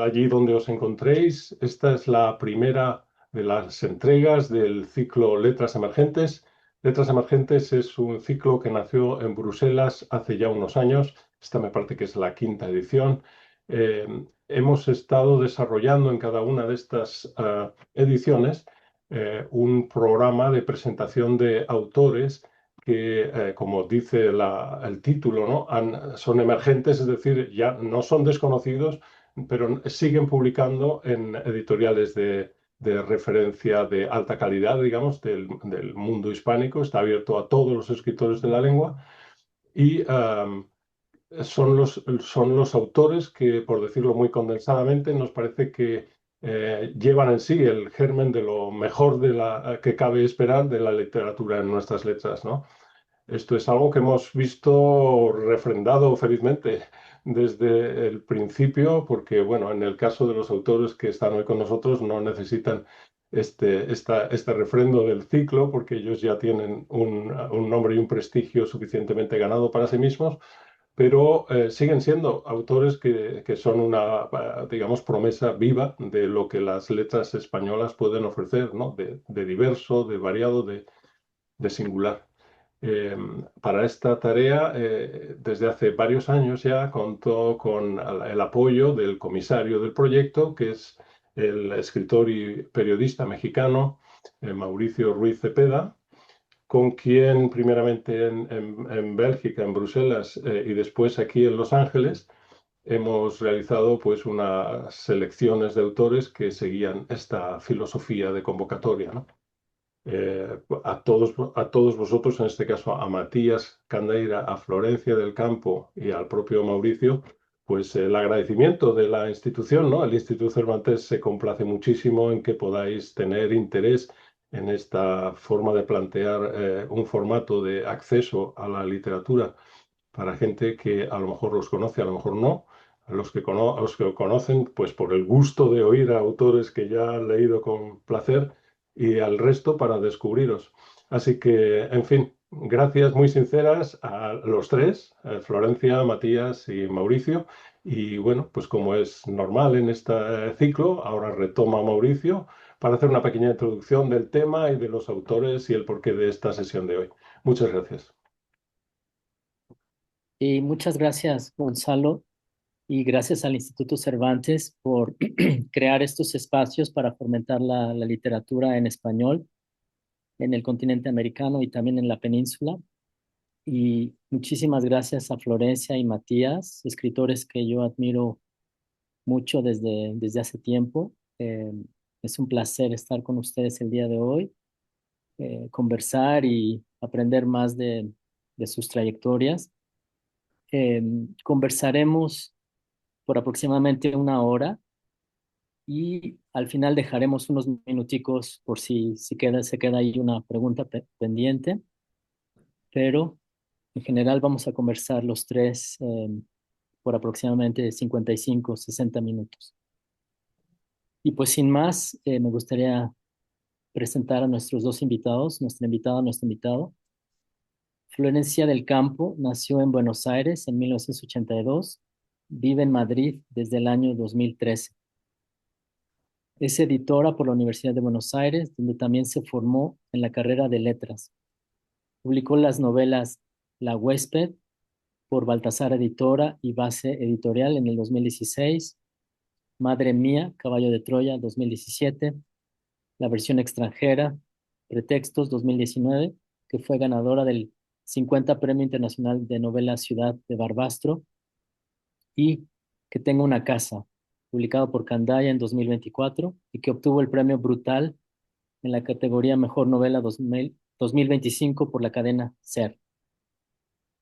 allí donde os encontréis. Esta es la primera de las entregas del ciclo Letras Emergentes. Letras Emergentes es un ciclo que nació en Bruselas hace ya unos años. Esta me parece que es la quinta edición. Hemos estado desarrollando en cada una de estas ediciones un programa de presentación de autores que, como dice el título, ¿no? Son emergentes, es decir, ya no son desconocidos, pero siguen publicando en editoriales de referencia de alta calidad, digamos, del mundo hispánico. Está abierto a todos los escritores de la lengua y son los autores que, por decirlo muy condensadamente, nos parece que llevan en sí el germen de lo mejor que cabe esperar de la literatura en nuestras letras, ¿no? Esto es algo que hemos visto refrendado felizmente desde el principio, porque, bueno, en el caso de los autores que están hoy con nosotros, no necesitan este refrendo del ciclo, porque ellos ya tienen un nombre y un prestigio suficientemente ganado para sí mismos, pero siguen siendo autores que son una, digamos, promesa viva de lo que las letras españolas pueden ofrecer, ¿no? De diverso, de variado, de singular. Eh, para esta tarea, desde hace varios años ya contó con el apoyo del comisario del proyecto, que es el escritor y periodista mexicano Mauricio Ruiz Cepeda, con quien primeramente en Bélgica, en Bruselas, y después aquí en Los Ángeles, hemos realizado pues unas selecciones de autores que seguían esta filosofía de convocatoria, ¿no? A todos vosotros, en este caso a Matías Candeira, a Florencia del Campo y al propio Mauricio, pues el agradecimiento de la institución, ¿no? El Instituto Cervantes se complace muchísimo en que podáis tener interés en esta forma de plantear un formato de acceso a la literatura para gente que a lo mejor los conoce, a lo mejor no. A los que conocen, pues por el gusto de oír a autores que ya han leído con placer, y al resto para descubriros. Así que, en fin, gracias muy sinceras a los tres, Florencia, Matías y Mauricio. Y bueno, pues como es normal en este ciclo, ahora retoma Mauricio para hacer una pequeña introducción del tema y de los autores y el porqué de esta sesión de hoy. Muchas gracias. Y muchas gracias, Gonzalo, y gracias al Instituto Cervantes por crear estos espacios para fomentar la literatura en español en el continente americano y también en la península. Y muchísimas gracias a Florencia y Matías, escritores que yo admiro mucho desde hace tiempo. Es un placer estar con ustedes el día de hoy, conversar y aprender más de sus trayectorias. Eh, Conversaremos por aproximadamente una hora y al final dejaremos unos minuticos por si se queda ahí una pregunta pendiente, pero en general vamos a conversar los tres por aproximadamente 55, 60 minutos. Y pues sin más, me gustaría presentar a nuestros dos invitados, nuestra invitada, nuestro invitado. Florencia del Campo nació en Buenos Aires en 1982, vive en Madrid desde el año 2013. Es editora por la Universidad de Buenos Aires, donde también se formó en la carrera de letras. Publicó las novelas La Huésped por Baltasar Editora y Base Editorial en el 2016, Madre Mía, Caballo de Troya 2017, la versión extranjera, Pretextos 2019, que fue ganadora del 50 Premio Internacional de Novela Ciudad de Barbastro, y Que tengo una casa, publicado por Candaya en 2024 y que obtuvo el premio Brutal en la categoría Mejor Novela 2025 por la cadena SER.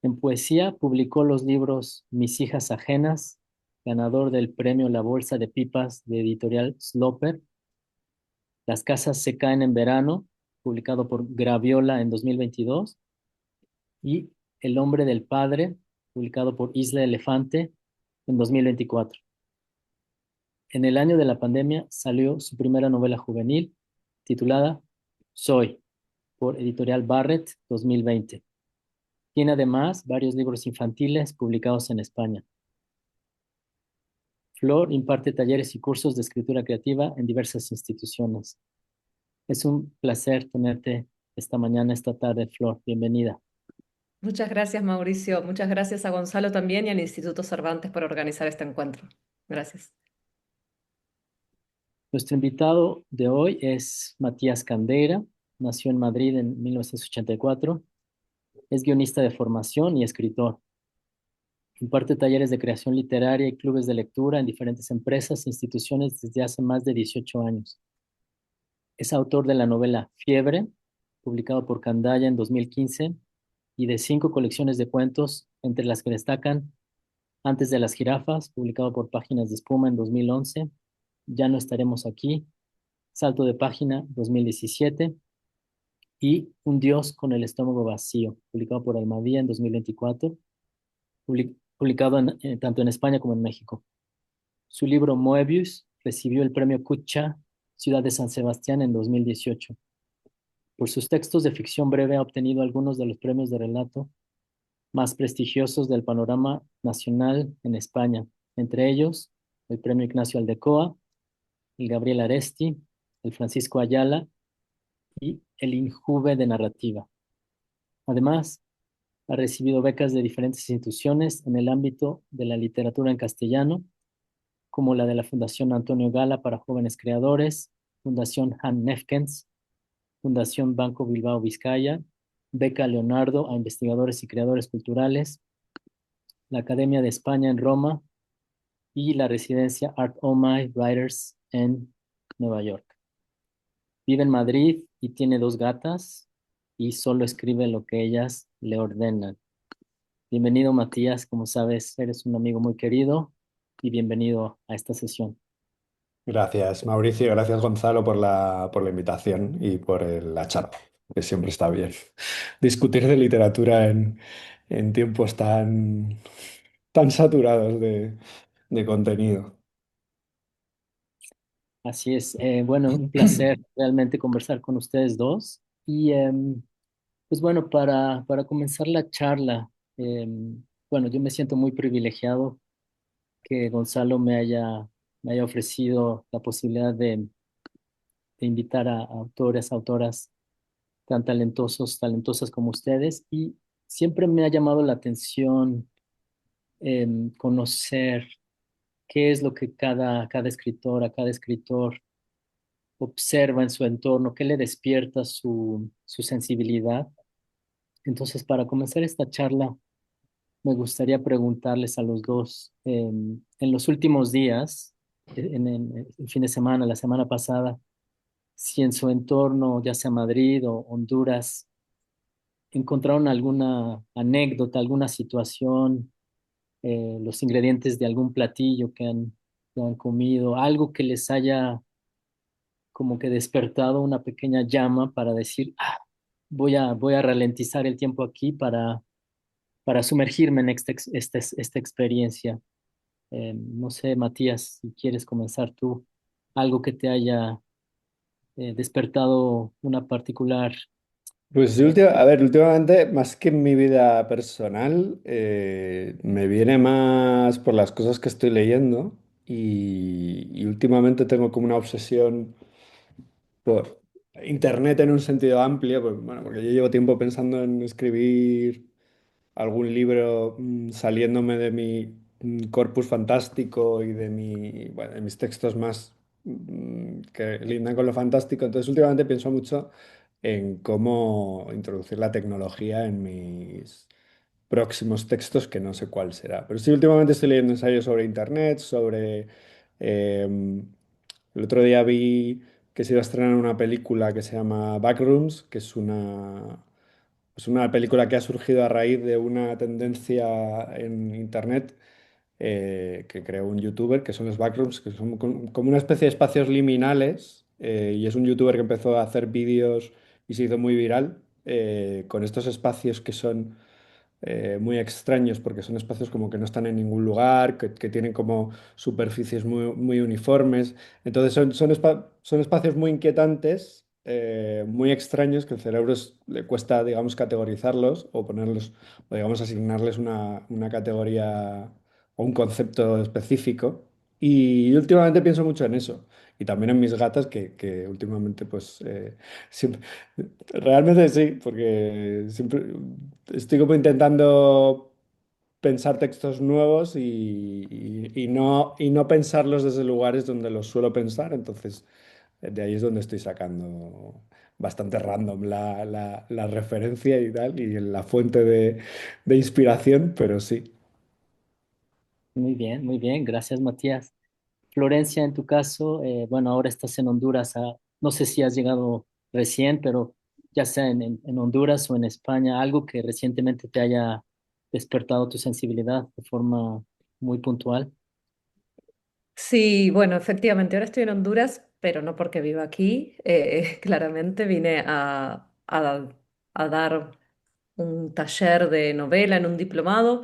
En poesía publicó los libros Mis hijas ajenas, ganador del premio La Bolsa de Pipas de editorial Sloper, Las casas se caen en verano, publicado por Graviola en 2022, y El hombre del padre, publicado por Isla Elefante en 2024. En el año de la pandemia salió su primera novela juvenil, titulada Soy, por editorial Barrett 2020. Tiene además varios libros infantiles publicados en España. Flor imparte talleres y cursos de escritura creativa en diversas instituciones. Es un placer tenerte esta mañana, esta tarde, Flor. Bienvenida. Muchas gracias, Mauricio. Muchas gracias a Gonzalo también y al Instituto Cervantes por organizar este encuentro. Gracias. Nuestro invitado de hoy es Matías Candeira. Nació en Madrid en 1984. Es guionista de formación y escritor. Imparte talleres de creación literaria y clubes de lectura en diferentes empresas e instituciones desde hace más de 18 años. Es autor de la novela Fiebre, publicado por Candaya en 2015, y de 5 colecciones de cuentos, entre las que destacan Antes de las jirafas, publicado por Páginas de Espuma en 2011, Ya no estaremos aquí, Salto de página 2017 y Un dios con el estómago vacío, publicado por Almadía en 2024, publicado tanto en España como en México. Su libro Moebius recibió el premio Kutcha Ciudad de San Sebastián en 2018. Por sus textos de ficción breve ha obtenido algunos de los premios de relato más prestigiosos del panorama nacional en España, entre ellos el Premio Ignacio Aldecoa, el Gabriel Aresti, el Francisco Ayala y el Injuve de Narrativa. Además, ha recibido becas de diferentes instituciones en el ámbito de la literatura en castellano, como la de la Fundación Antonio Gala para Jóvenes Creadores, Fundación Han Nefkens, Fundación Banco Bilbao Vizcaya, Beca Leonardo a investigadores y creadores culturales, la Academia de España en Roma y la residencia Art My Writers en Nueva York. Vive en Madrid y tiene 2 gatas y solo escribe lo que ellas le ordenan. Bienvenido, Matías. Como sabes, eres un amigo muy querido y bienvenido a esta sesión. Gracias, Mauricio. Gracias, Gonzalo, por la invitación y por la charla, que siempre está bien. Discutir de literatura en tiempos tan saturados de contenido. Así es. Bueno, un placer realmente conversar con ustedes dos. Y pues bueno, para comenzar la charla, bueno, yo me siento muy privilegiado que Gonzalo me haya ofrecido la posibilidad de invitar a autores, autoras tan talentosas como ustedes. Y siempre me ha llamado la atención conocer qué es lo que cada escritora, cada escritor observa en su entorno, qué le despierta su sensibilidad. Entonces, para comenzar esta charla, me gustaría preguntarles a los dos, en los últimos días, en el fin de semana, la semana pasada, si en su entorno, ya sea Madrid o Honduras, encontraron alguna anécdota, alguna situación, los ingredientes de algún platillo que han comido, algo que les haya como que despertado una pequeña llama para decir, voy a ralentizar el tiempo aquí para sumergirme en esta experiencia. No sé, Matías, si quieres comenzar tú, algo que te haya despertado una particular... Pues eh, a ver, últimamente, más que en mi vida personal, me viene más por las cosas que estoy leyendo y últimamente tengo como una obsesión por Internet en un sentido amplio, pues, bueno, porque yo llevo tiempo pensando en escribir algún libro saliéndome de mi corpus fantástico y bueno, de mis textos más que lindan con lo fantástico. Entonces, últimamente pienso mucho en cómo introducir la tecnología en mis próximos textos, que no sé cuál será. Pero sí, últimamente estoy leyendo ensayos sobre Internet, em, el otro día vi que se iba a estrenar una película que se llama Backrooms, que es una película que ha surgido a raíz de una tendencia en Internet que creó un youtuber, que son los backrooms, que son como una especie de espacios liminales, y es un youtuber que empezó a hacer vídeos y se hizo muy viral con estos espacios que son muy extraños porque son espacios como que no están en ningún lugar, que tienen como superficies muy uniformes. Entonces son espacios muy inquietantes, muy extraños, que el cerebro le cuesta, digamos, categorizarlos o ponerlos, o digamos, asignarles una categoría o un concepto específico. Y últimamente pienso mucho en eso. Y también en mis gatas, que últimamente, pues, siempre- realmente sí, porque siempre estoy como intentando pensar textos nuevos y no pensarlos desde lugares donde los suelo pensar. Entonces, de ahí es donde estoy sacando bastante random la referencia y tal, y la fuente de inspiración, pero sí. Muy bien, gracias Matías. Florencia, en tu caso, bueno, ahora estás en Honduras, no sé si has llegado recién, pero ya sea en Honduras o en España, algo que recientemente te haya despertado tu sensibilidad de forma muy puntual. Sí, bueno, efectivamente, ahora estoy en Honduras, pero no porque viva aquí. Claramente vine a dar un taller de novela en un diplomado.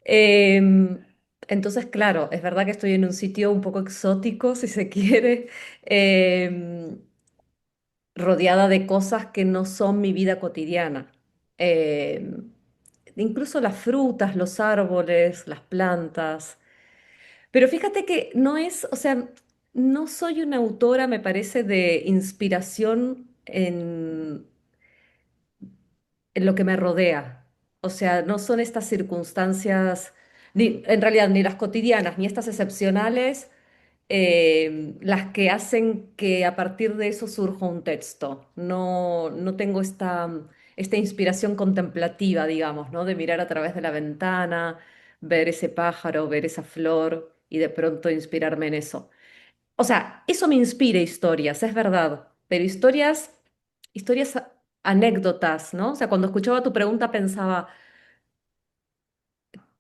Em, entonces, claro, es verdad que estoy en un sitio un poco exótico, si se quiere, em, rodeada de cosas que no son mi vida cotidiana. Em, Incluso las frutas, los árboles, las plantas. Pero fíjate que no es, o sea, no soy una autora, me parece, de inspiración en lo que me rodea. O sea, no son estas circunstancias, ni, en realidad, ni las cotidianas, ni estas excepcionales, las que hacen que a partir de eso surja un texto. No, no tengo esta inspiración contemplativa, digamos, ¿no? De mirar a través de la ventana, ver ese pájaro, ver esa flor y de pronto inspirarme en eso. O sea, eso me inspira historias, es verdad, pero historias, anécdotas, ¿no? O sea, cuando escuchaba tu pregunta pensaba,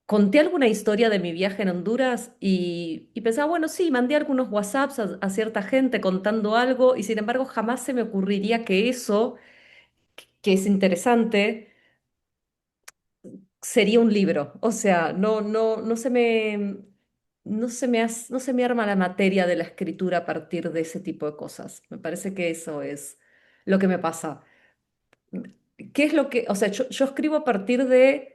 conté alguna historia de mi viaje en Honduras y pensaba, bueno, sí, mandé algunos WhatsApps a cierta gente contando algo y sin embargo jamás se me ocurriría que eso, que es interesante, sería un libro. O sea, no se me arma la materia de la escritura a partir de ese tipo de cosas. Me parece que eso es lo que me pasa. ¿Qué es lo que, o sea, yo escribo a partir de,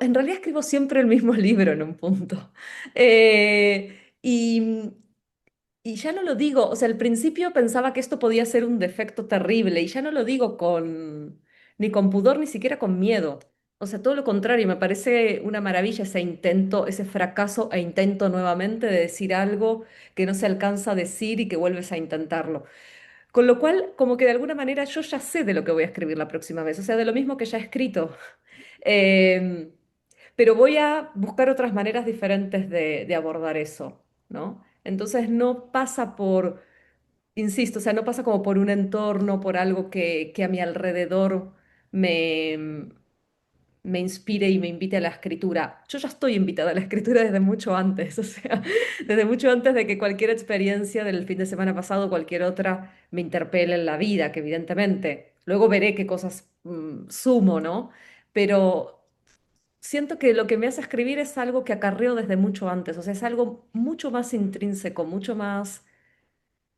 en realidad escribo siempre el mismo libro en un punto. Y ya no lo digo, o sea, al principio pensaba que esto podía ser un defecto terrible y ya no lo digo ni con pudor, ni siquiera con miedo. O sea, todo lo contrario, me parece una maravilla ese intento, ese fracaso e intento nuevamente de decir algo que no se alcanza a decir y que vuelves a intentarlo. Con lo cual, como que de alguna manera yo ya sé de lo que voy a escribir la próxima vez, o sea, de lo mismo que ya he escrito. Em, pero voy a buscar otras maneras diferentes de abordar eso, ¿no? Entonces no pasa por, insisto, o sea, no pasa como por un entorno, por algo que a mi alrededor me, me inspire y me invite a la escritura. Yo ya estoy invitada a la escritura desde mucho antes, o sea, desde mucho antes de que cualquier experiencia del fin de semana pasado, cualquier otra, me interpele en la vida, que evidentemente luego veré qué cosas sumo, ¿no? Pero siento que lo que me hace escribir es algo que acarreo desde mucho antes, o sea, es algo mucho más intrínseco, mucho más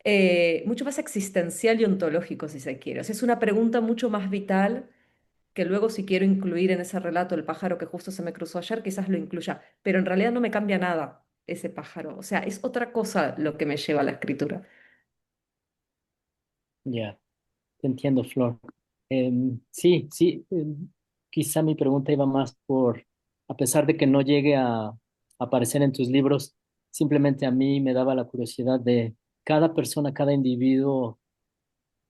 existencial y ontológico, si se quiere. O sea, es una pregunta mucho más vital que luego si quiero incluir en ese relato el pájaro que justo se me cruzó ayer, quizás lo incluya, pero en realidad no me cambia nada ese pájaro, o sea, es otra cosa lo que me lleva a la escritura. Ya, te entiendo, Flor. Sí, sí, quizá mi pregunta iba más por, a pesar de que no llegue a aparecer en tus libros, simplemente a mí me daba la curiosidad de cada persona, cada individuo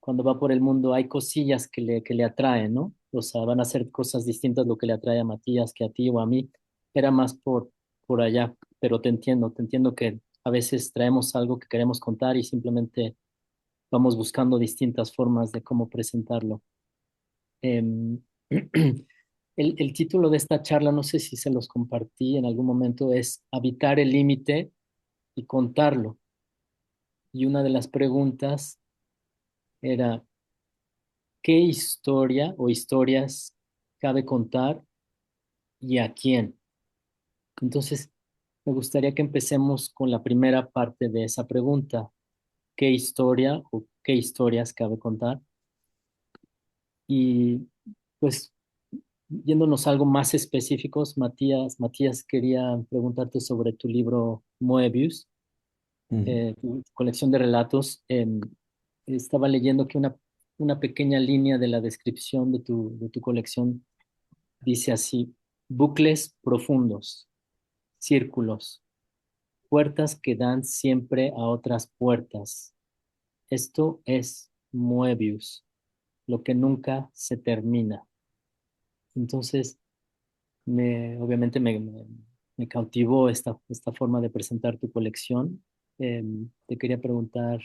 cuando va por el mundo hay cosillas que le atraen, ¿no? O sea, van a ser cosas distintas lo que le atrae a Matías que a ti o a mí. Era más por allá, pero te entiendo que a veces traemos algo que queremos contar y simplemente vamos buscando distintas formas de cómo presentarlo. Em, el título de esta charla, no sé si se los compartí en algún momento, es Habitar el límite y contarlo. Y una de las preguntas era, ¿qué historia o historias cabe contar y a quién? Entonces, me gustaría que empecemos con la primera parte de esa pregunta. ¿Qué historia o qué historias cabe contar? Y pues, yéndonos a algo más específicos, Matías, quería preguntarte sobre tu libro Moebius, Mm. tu colección de relatos. Estaba leyendo que una pequeña línea de la descripción de tu colección dice así: bucles profundos, círculos, puertas que dan siempre a otras puertas. Esto es Moebius, lo que nunca se termina. Entonces, obviamente me cautivó esta forma de presentar tu colección. Te quería preguntar,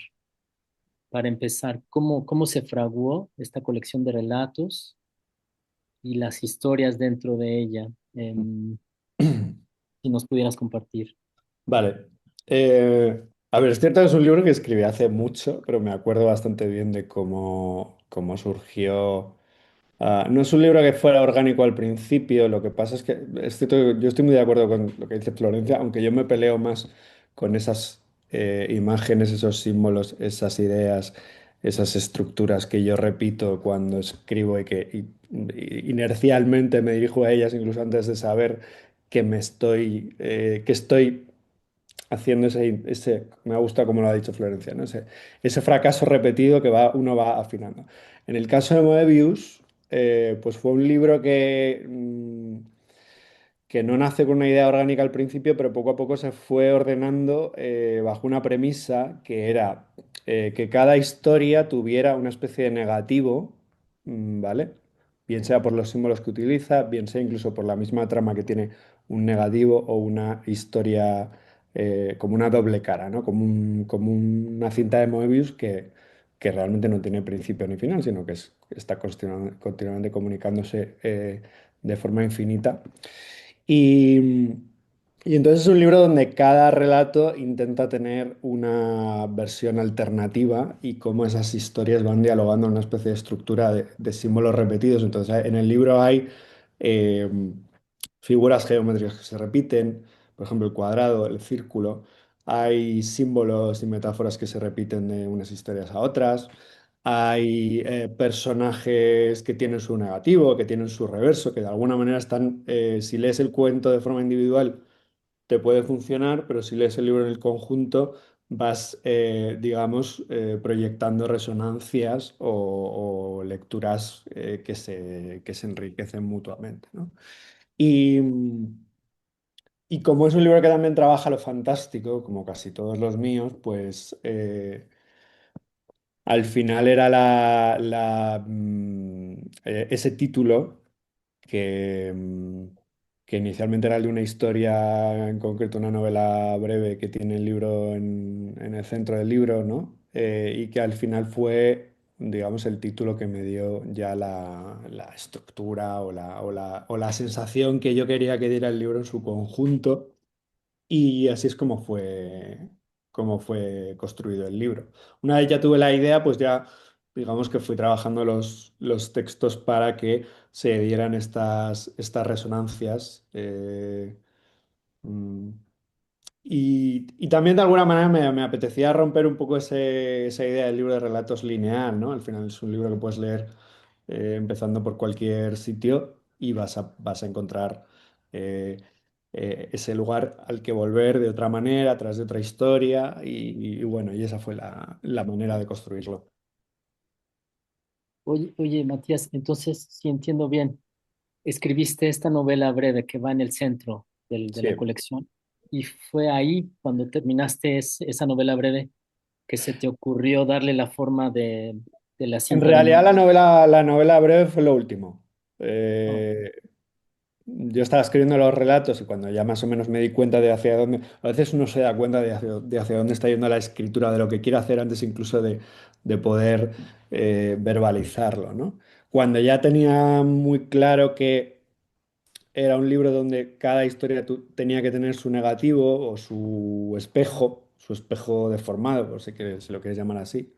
para empezar, cómo se fraguó esta colección de relatos y las historias dentro de ella? Si nos pudieras compartir. Vale. A ver, es cierto que es un libro que escribí hace mucho, pero me acuerdo bastante bien de cómo surgió. No es un libro que fuera orgánico al principio, lo que pasa es que es cierto que yo estoy muy de acuerdo con lo que dice Florencia, aunque yo me peleo más con esas imágenes, esos símbolos, esas ideas, esas estructuras que yo repito cuando escribo inercialmente me dirijo a ellas, incluso antes de saber que estoy haciendo me gusta como lo ha dicho Florencia, ¿no? Ese fracaso repetido que uno va afinando. En el caso de Moebius, pues fue un libro que no nace con una idea orgánica al principio, pero poco a poco se fue ordenando bajo una premisa que era que cada historia tuviera una especie de negativo, ¿vale? Bien sea por los símbolos que utiliza, bien sea incluso por la misma trama que tiene un negativo o una historia como una doble cara, ¿no? Como una cinta de Moebius que realmente no tiene principio ni final, sino que está continuamente comunicándose de forma infinita. Y, y entonces es un libro donde cada relato intenta tener una versión alternativa y cómo esas historias van dialogando en una especie de estructura de símbolos repetidos. Entonces en el libro hay eh, figuras geométricas que se repiten, por ejemplo el cuadrado, el círculo. Hay símbolos y metáforas que se repiten de unas historias a otras. Hay personajes que tienen su negativo, que tienen su reverso, que de alguna manera están, si lees el cuento de forma individual, te puede funcionar, pero si lees el libro en el conjunto, vas, digamos, proyectando resonancias o lecturas que se enriquecen mutuamente, ¿no? Y, y como es un libro que también trabaja lo fantástico, como casi todos los míos, pues al final era ese título que inicialmente era el de una historia, en concreto una novela breve que tiene el libro en el centro del libro, ¿no? Y que al final fue, digamos, el título que me dio ya la estructura o la sensación que yo quería que diera el libro en su conjunto. Y así es como fue construido el libro. Una vez ya tuve la idea, pues ya digamos que fui trabajando los textos para que se dieran estas resonancias. Mm, y también de alguna manera me apetecía romper un poco esa idea del libro de relatos lineal, ¿no? Al final es un libro que puedes leer empezando por cualquier sitio y vas a encontrar eh, ese lugar al que volver de otra manera, a través de otra historia y bueno, y esa fue la manera de construirlo. Oye, Matías, entonces, si entiendo bien, escribiste esta novela breve que va en el centro de la Sí. colección, y fue ahí cuando terminaste esa novela breve que se te ocurrió darle la forma de la En cinta de realidad Moebius. la novela breve fue lo último. Oh, Yo estaba escribiendo los relatos y cuando ya más o menos me di cuenta de hacia dónde, a veces uno se da cuenta de hacia dónde está yendo la escritura, de lo que quiere hacer antes incluso de poder verbalizarlo, ¿no? Cuando ya tenía muy claro que era un libro donde cada historia tenía que tener su negativo o su espejo deformado, por si lo quieres llamar así,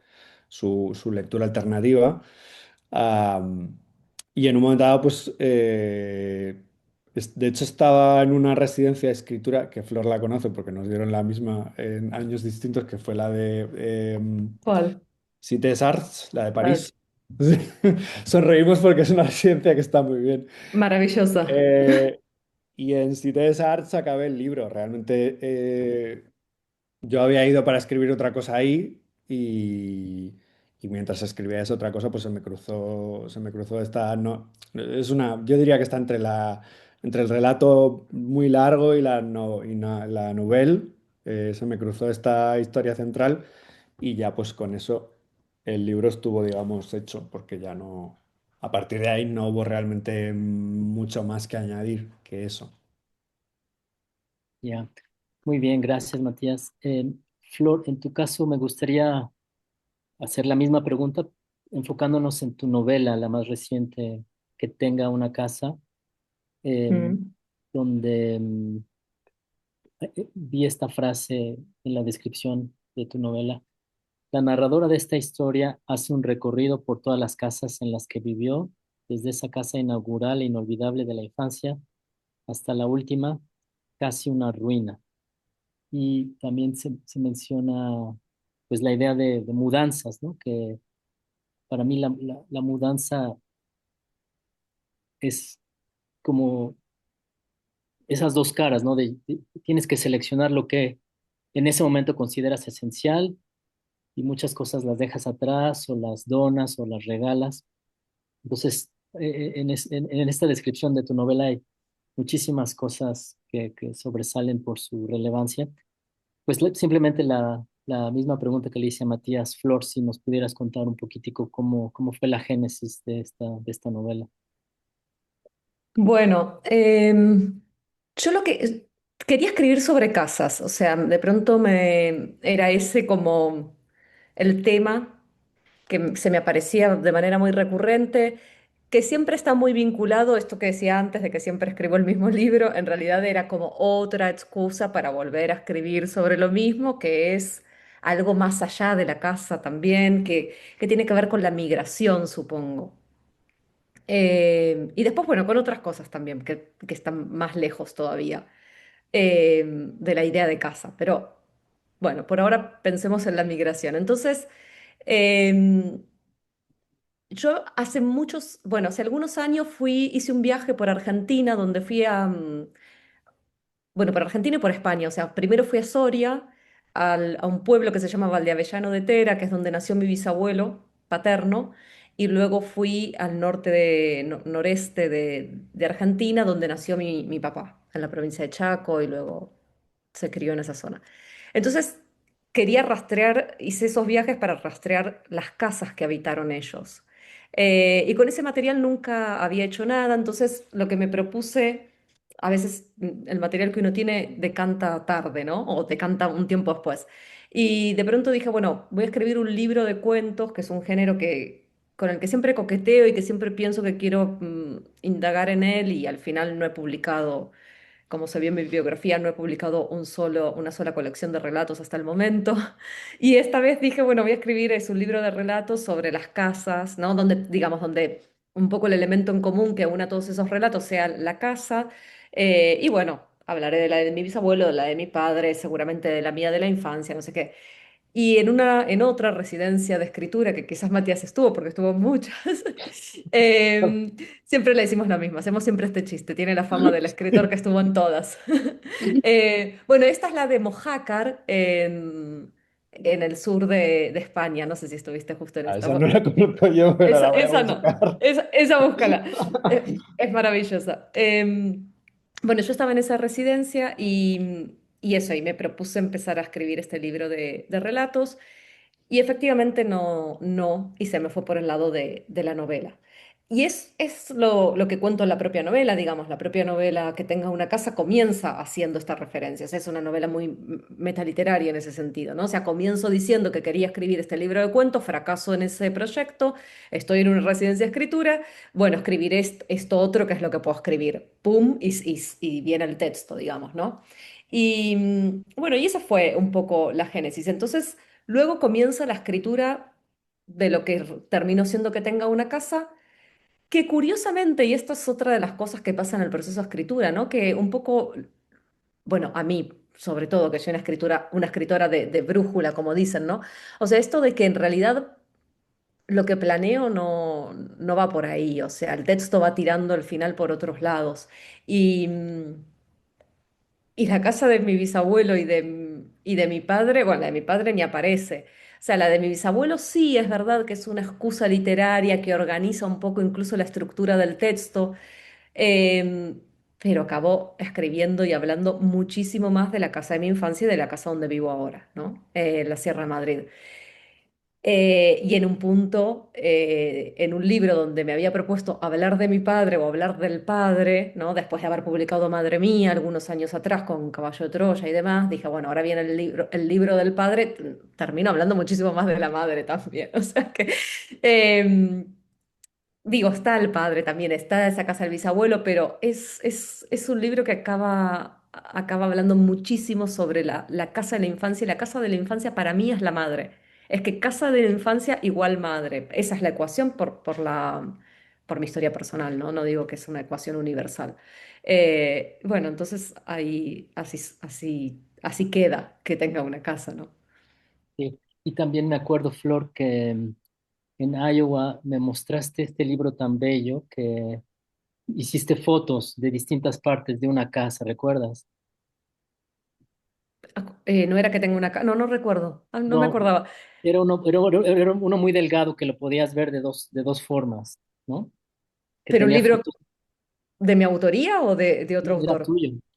su lectura alternativa. Am, y en un momento dado, pues, de hecho estaba en una residencia de escritura, que Flor la conoce porque nos dieron la misma en años distintos, que fue la de ¿Cuál? Cités Arts, la de Ah, París. Sonreímos porque es una residencia que está muy bien. maravillosa. Eh, y en Cités Arts acabé el libro. Realmente yo había ido para escribir otra cosa ahí y mientras escribía esa otra cosa, pues se me cruzó esta, no, es una, yo diría que está entre el relato muy largo y la nouvelle. Se me cruzó esta historia central y ya pues con eso el libro estuvo, digamos, hecho, porque ya no, a partir de ahí no hubo realmente mucho más que añadir que eso. Ya. Muy bien, gracias, Matías. Flor, en tu caso me gustaría hacer la misma pregunta, enfocándonos en tu novela, la más reciente, Que tenga una casa, em, Mm. donde vi esta frase en la descripción de tu novela. La narradora de esta historia hace un recorrido por todas las casas en las que vivió, desde esa casa inaugural e inolvidable de la infancia hasta la última, casi una ruina. Y también se menciona pues la idea de mudanzas, ¿no? Que para mí la mudanza es como esas dos caras, ¿no? Tienes que seleccionar lo que en ese momento consideras esencial y muchas cosas las dejas atrás o las donas o las regalas. Entonces, en esta descripción de tu novela hay muchísimas cosas que sobresalen por su relevancia. Pues simplemente la misma pregunta que le hice a Matías Flor, si nos pudieras contar un poquitico cómo fue la génesis de esta novela. Bueno, yo lo que quería escribir sobre casas, o sea, de pronto me era ese como el tema se me aparecía de manera muy recurrente, que siempre está muy vinculado, esto que decía antes de que siempre escribo el mismo libro, en realidad era como otra excusa para volver a escribir sobre lo mismo, que es algo más allá de la casa también, que tiene que ver con la migración, supongo. Y después, bueno, con otras cosas también, que están más lejos todavía de la idea de casa. Pero bueno, por ahora pensemos en la migración. Entonces, em, yo hace muchos, bueno, hace algunos años hice un viaje por Argentina donde fui bueno, por Argentina y por España. O sea, primero fui a Soria, a un pueblo que se llama Valdeavellano de Tera, que es donde nació mi bisabuelo paterno, y luego fui al norte noreste de Argentina, donde nació mi papá, en la provincia de Chaco, y luego se crió en esa zona. Entonces, quería rastrear, hice esos viajes para rastrear las casas que habitaron ellos. Y con ese material nunca había hecho nada, entonces lo que me propuse, a veces el material que uno tiene decanta tarde, ¿no? O decanta un tiempo después. Y de pronto dije, bueno, voy a escribir un libro de cuentos, que es un género con el que siempre coqueteo y que siempre pienso que quiero indagar en él y al final no he publicado, como se vio en mi biografía, no he publicado una sola colección de relatos hasta el momento. Y esta vez dije, bueno, voy a escribir es un libro de relatos sobre las casas, ¿no? Donde, digamos, donde un poco el elemento en común que una todos esos relatos sea la casa. Y bueno, hablaré de la de mi bisabuelo, de la de mi padre, seguramente de la mía de la infancia, no sé qué. Y en otra residencia de escritura, que quizás Matías estuvo, porque estuvo en muchas, siempre le decimos lo mismo, hacemos siempre este chiste, tiene la fama del escritor que estuvo en todas. Bueno, esta es la de Mojácar, en el sur de España, no sé si estuviste justo en A esta. esa no la conozco yo, pero la voy a Esa no, buscar. esa búscala. Es maravillosa. Bueno, yo estaba en esa residencia y eso, y me propuse empezar a escribir este libro de relatos y efectivamente no, y se me fue por el lado de la novela. Y es lo que cuento en la propia novela, digamos, la propia novela que tenga una casa comienza haciendo estas referencias. Es una novela muy metaliteraria en ese sentido, ¿no? O sea, comienzo diciendo que quería escribir este libro de cuentos, fracaso en ese proyecto, estoy en una residencia de escritura, bueno, escribiré esto otro que es lo que puedo escribir. Pum, y viene el texto, digamos, ¿no? Y bueno, y esa fue un poco la génesis. Entonces, luego comienza la escritura de lo que terminó siendo que tenga una casa, que curiosamente, y esta es otra de las cosas que pasa en el proceso de escritura, ¿no? Que un poco, bueno, a mí, sobre todo, que soy una escritora de brújula, como dicen, ¿no? O sea, esto de que en realidad lo que planeo no va por ahí, o sea, el texto va tirando al final por otros lados. Y Y la casa de mi bisabuelo y de mi padre, bueno, la de mi padre ni aparece. O sea, la de mi bisabuelo sí es verdad que es una excusa literaria que organiza un poco incluso la estructura del texto, em, pero acabó escribiendo y hablando muchísimo más de la casa de mi infancia y de la casa donde vivo ahora, ¿no? En la Sierra de Madrid. Y en un punto, en un libro donde me había propuesto hablar de mi padre o hablar del padre, ¿no? Después de haber publicado Madre Mía algunos años atrás con Caballo de Troya y demás, dije, bueno, ahora viene el libro del padre, termino hablando muchísimo más de la madre también. O sea que, em, digo, está el padre también, está esa casa del bisabuelo, pero es un libro que acaba hablando muchísimo sobre la casa de la infancia, y la casa de la infancia para mí es la madre. Es que casa de la infancia igual madre. Esa es la ecuación por mi historia personal, ¿no? No digo que es una ecuación universal. Bueno, entonces ahí así queda que tenga una casa, ¿no? Sí. Y también me acuerdo, Flor, que en Iowa me mostraste este libro tan bello que hiciste fotos de distintas partes de una casa, ¿recuerdas? No era que tenga una casa, no, no recuerdo, no me No, acordaba. era uno muy delgado que lo podías ver de dos formas, ¿no? Que Pero un tenía libro fotos. ¿de mi autoría o de otro No, autor?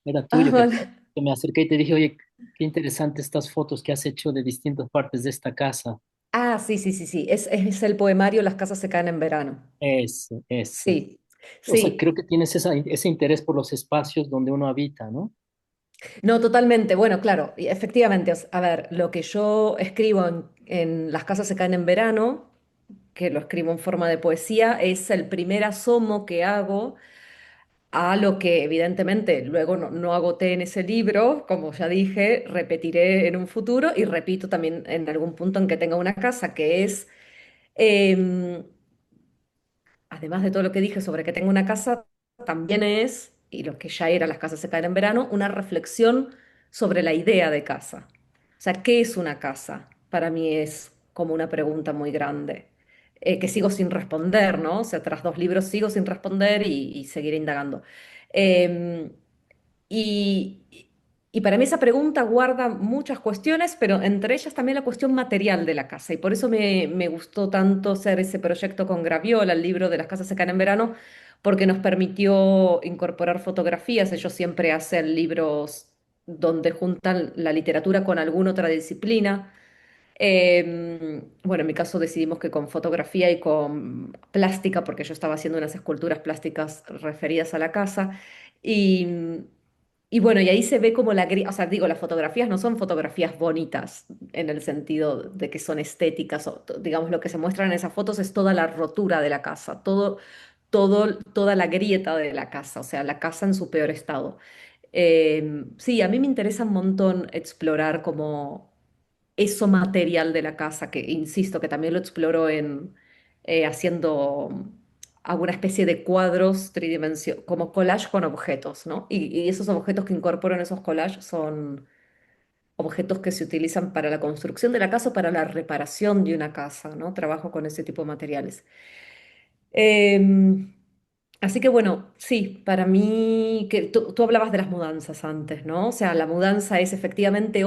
era Ah, tuyo, vale. que me acerqué y te dije, oye, qué interesante estas fotos que has hecho de distintas partes de esta casa. Ah, sí, sí, sí, sí. Es el poemario Las casas se caen en verano. Ese. Sí, O sea, sí. creo que tienes ese interés por los espacios donde uno habita, ¿no? No, totalmente. Bueno, claro, y efectivamente, a ver, lo que yo escribo en Las casas se caen en verano, que lo escribo en forma de poesía, es el primer asomo que hago a lo que evidentemente luego no agoté en ese libro, como ya dije, repetiré en un futuro y repito también en algún punto en que tenga una casa, que es... em, además de todo lo que dije sobre que tengo una casa, también es, y lo que ya era Las casas se caen en verano, una reflexión sobre la idea de casa. O sea, ¿qué es una casa? Para mí es como una pregunta muy grande, que sigo sin responder, ¿no? O sea, tras dos libros sigo sin responder y seguiré indagando. Em, y, y para mí esa pregunta guarda muchas cuestiones, pero entre ellas también la cuestión material de la casa. Y por eso me gustó tanto hacer ese proyecto con Graviola, el libro de las casas se caen en verano, porque nos permitió incorporar fotografías. Ellos siempre hacen libros donde juntan la literatura con alguna otra disciplina. Bueno, en mi caso decidimos que con fotografía y con plástica, porque yo estaba haciendo unas esculturas plásticas referidas a la casa. Y, y bueno, y ahí se ve como o sea, digo, las fotografías no son fotografías bonitas en el sentido de que son estéticas, o digamos, lo que se muestra en esas fotos es toda la rotura de la casa, toda la grieta de la casa, o sea, la casa en su peor estado. Sí, a mí me interesa un montón explorar como eso material de la casa, que insisto, que también lo exploro haciendo alguna especie de cuadros tridimensionales, como collage con objetos, ¿no? Y esos objetos que incorporo en esos collages son objetos que se utilizan para la construcción de la casa o para la reparación de una casa, ¿no? Trabajo con ese tipo de materiales. Em, Así que bueno, sí, para mí, que tú hablabas de las mudanzas antes, ¿no? O sea, la mudanza es efectivamente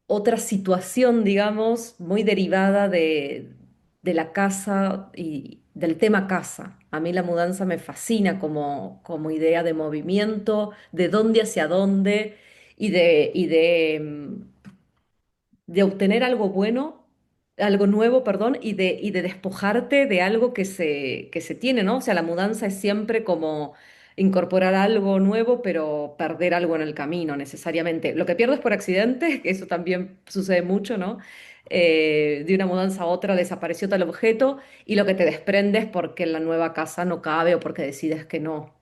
otra situación, digamos, muy derivada de la casa y del tema casa. A mí la mudanza me fascina como idea de movimiento, de dónde hacia dónde y de obtener algo bueno, algo nuevo, perdón, y de despojarte de algo que se tiene, ¿no? O sea, la mudanza es siempre como incorporar algo nuevo, pero perder algo en el camino necesariamente. Lo que pierdes por accidente, que eso también sucede mucho, ¿no? De una mudanza a otra desapareció tal objeto y lo que te desprendes porque en la nueva casa no cabe o porque decides que no.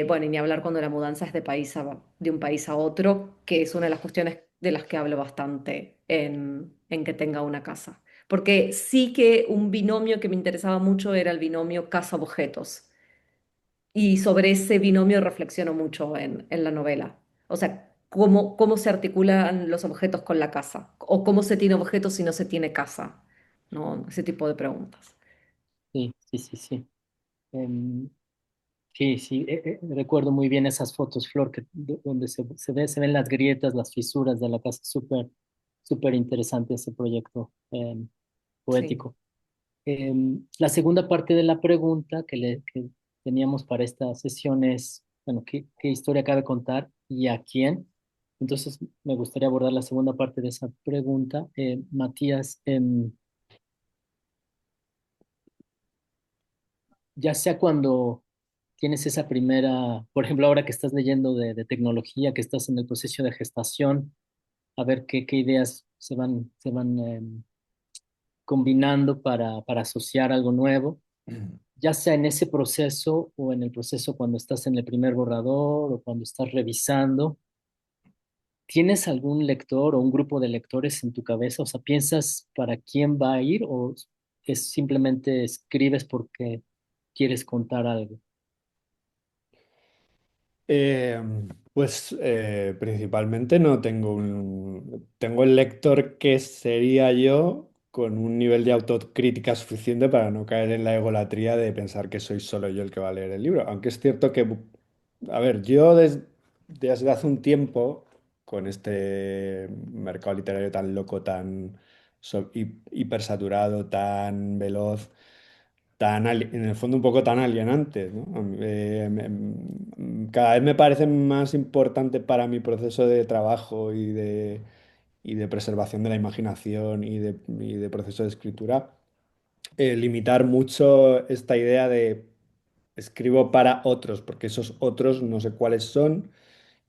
Bueno, y ni hablar cuando la mudanza es de un país a otro, que es una de las cuestiones de las que hablo bastante en que tenga una casa. Porque sí que un binomio que me interesaba mucho era el binomio casa-objetos. Y sobre ese binomio reflexiono mucho en la novela. O sea, cómo se articulan los objetos con la casa, o cómo se tiene objetos si no se tiene casa, ¿no? Ese tipo de preguntas. Sí, sí, sí, sí. Em, Sí, sí, recuerdo muy bien esas fotos, Flor, donde se ven las grietas, las fisuras de la casa. Súper, súper interesante ese proyecto Sí. poético. La segunda parte de la pregunta que teníamos para esta sesión es, bueno, ¿qué historia cabe contar y a quién? Entonces, me gustaría abordar la segunda parte de esa pregunta. Matías, ya sea cuando tienes esa primera, por ejemplo, ahora que estás leyendo de tecnología, que estás en el proceso de gestación, a ver qué ideas se van combinando para asociar algo nuevo, ya sea en ese proceso o en el proceso cuando estás en el primer borrador o cuando estás revisando. ¿Tienes algún lector o un grupo de lectores en tu cabeza? O sea, ¿piensas para quién va a ir o es simplemente escribes porque quieres contar algo? Eh, Principalmente no tengo tengo el lector que sería yo con un nivel de autocrítica suficiente para no caer en la egolatría de pensar que soy solo yo el que va a leer el libro. Aunque es cierto que, a ver, desde hace un tiempo, con este mercado literario tan loco, tan hipersaturado, tan veloz, en el fondo un poco tan alienante, ¿no? Cada vez me parece más importante para mi proceso de trabajo y de preservación de la imaginación y de proceso de escritura, limitar mucho esta idea de escribo para otros, porque esos otros no sé cuáles son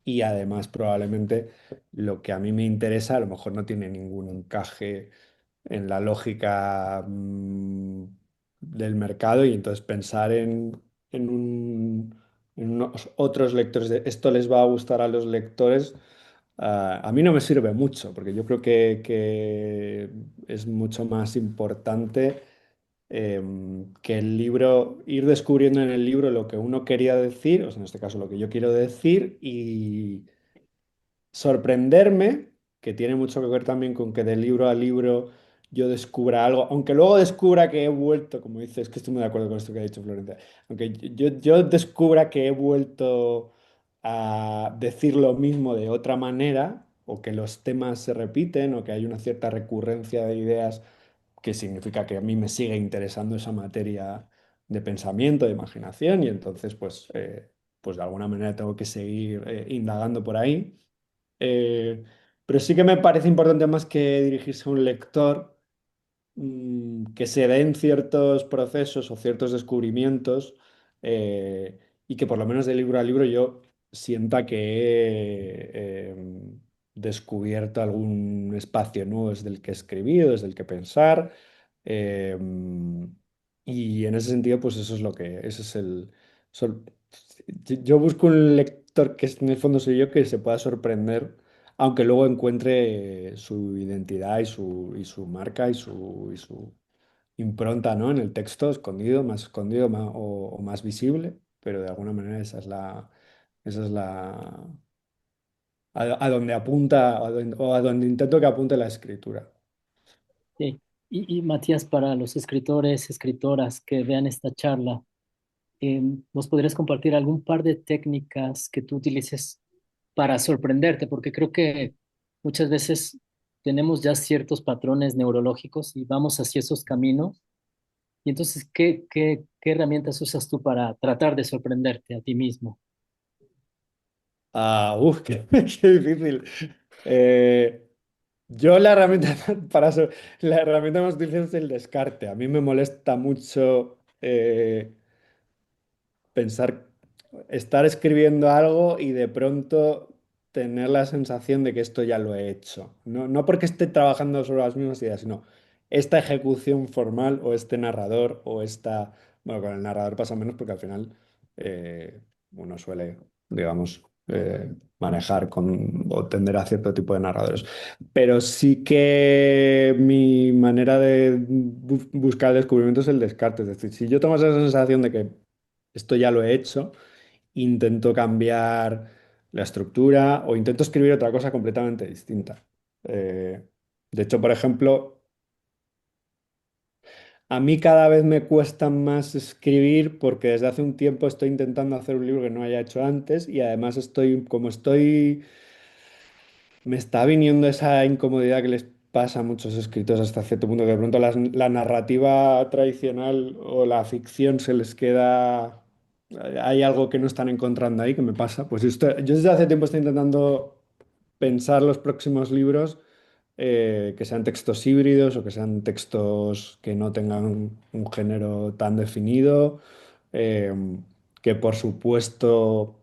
y además probablemente lo que a mí me interesa a lo mejor no tiene ningún encaje en la lógica del mercado y entonces pensar en en unos otros lectores de esto les va a gustar a los lectores, a mí no me sirve mucho porque yo creo que es mucho más importante que el libro, ir descubriendo en el libro lo que uno quería decir, o sea, en este caso lo que yo quiero decir y sorprenderme, que tiene mucho que ver también con que de libro a libro yo descubra algo, aunque luego descubra que he vuelto, como dices, que estoy muy de acuerdo con esto que ha dicho Florencia, aunque yo descubra que he vuelto a decir lo mismo de otra manera, o que los temas se repiten, o que hay una cierta recurrencia de ideas, que significa que a mí me sigue interesando esa materia de pensamiento, de imaginación, y entonces pues de alguna manera tengo que seguir indagando por ahí. Eh, pero sí que me parece importante más que dirigirse a un lector, que se den ciertos procesos o ciertos descubrimientos, y que por lo menos de libro a libro yo sienta que he descubierto algún espacio nuevo desde el que escribir, desde el que pensar. eh, y en ese sentido, pues eso es lo que, ese es sol- yo busco un lector que en el fondo soy yo, que se pueda sorprender, aunque luego encuentre su identidad y su marca y su impronta, ¿no? En el texto escondido o más visible, pero de alguna manera esa es a donde apunta o a donde intento que apunte la escritura. Sí. Y Matías, para los escritores, escritoras que vean esta charla, ¿nos podrías compartir algún par de técnicas que tú utilices para sorprenderte? Porque creo que muchas veces tenemos ya ciertos patrones neurológicos y vamos hacia esos caminos. Y entonces, ¿qué herramientas usas tú para tratar de sorprenderte a ti mismo? Qué difícil. Eh, yo la herramienta la herramienta más difícil es el descarte. A mí me molesta mucho pensar, estar escribiendo algo y de pronto tener la sensación de que esto ya lo he hecho. No porque esté trabajando sobre las mismas ideas, sino esta ejecución formal o este narrador o esta... Bueno, con el narrador pasa menos porque al final eh, uno suele, digamos, manejar o tender a cierto tipo de narradores. Pero sí que mi manera de buscar el descubrimiento es el descarte. Es decir, si yo tengo esa sensación de que esto ya lo he hecho, intento cambiar la estructura o intento escribir otra cosa completamente distinta. Eh, de hecho, por ejemplo, a mí cada vez me cuesta más escribir porque desde hace un tiempo estoy intentando hacer un libro que no haya hecho antes y además me está viniendo esa incomodidad que les pasa a muchos escritores hasta cierto punto, que de pronto la narrativa tradicional o la ficción se les queda, hay algo que no están encontrando ahí, que me pasa. Pues yo desde hace tiempo estoy intentando pensar los próximos libros, que sean textos híbridos o que sean textos que no tengan un género tan definido, eh, que por supuesto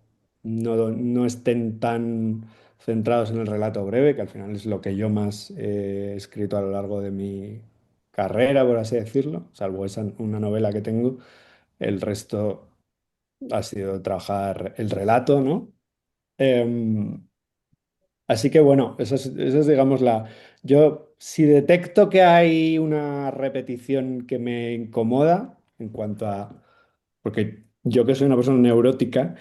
no estén tan centrados en el relato breve, que al final es lo que yo más he escrito a lo largo de mi carrera, por así decirlo, salvo una novela que tengo. El resto ha sido trabajar el relato, ¿no? Em, Así que bueno, eso es, digamos, Yo, si detecto que hay una repetición que me incomoda en cuanto a... Porque yo que soy una persona neurótica,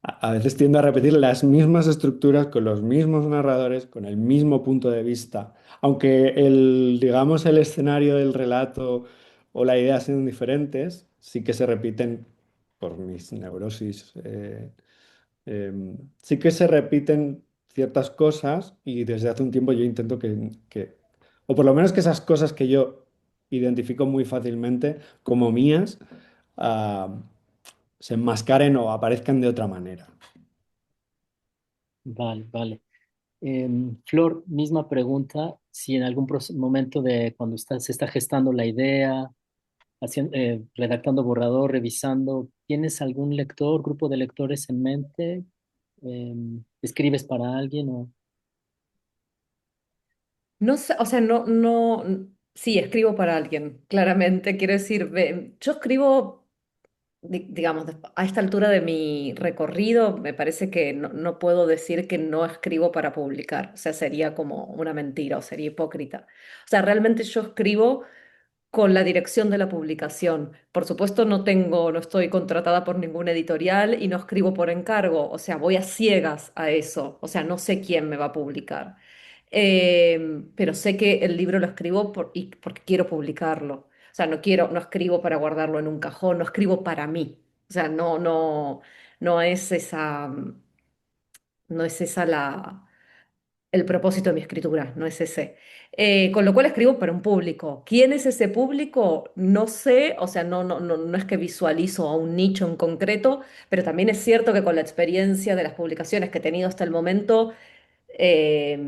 a veces tiendo a repetir las mismas estructuras con los mismos narradores, con el mismo punto de vista. Aunque digamos, el escenario del relato o la idea sean diferentes, sí que se repiten por mis neurosis. Sí que se repiten ciertas cosas y desde hace un tiempo yo intento o por lo menos que esas cosas que yo identifico muy fácilmente como mías, ah, se enmascaren o aparezcan de otra manera. Vale, vale. Flor, misma pregunta, si en algún momento de cuando se está gestando la idea, redactando borrador, revisando, ¿tienes algún lector, grupo de lectores en mente? ¿Escribes para alguien o No sé, o sea, sí, escribo para alguien, claramente. Quiero decir, yo escribo, digamos, a esta altura de mi recorrido, me parece que no puedo decir que no escribo para publicar. O sea, sería como una mentira o sería hipócrita. O sea, realmente yo escribo con la dirección de la publicación. Por supuesto, no estoy contratada por ningún editorial y no escribo por encargo, o sea, voy a ciegas a eso, o sea, no sé quién me va a publicar. Pero sé que el libro lo escribo porque quiero publicarlo. O sea, no escribo para guardarlo en un cajón, no escribo para mí. O sea, no es no es esa el propósito de mi escritura, no es ese. Con lo cual escribo para un público. ¿Quién es ese público? No sé, o sea, no es que visualizo a un nicho en concreto, pero también es cierto que con la experiencia de las publicaciones que he tenido hasta el momento, eh,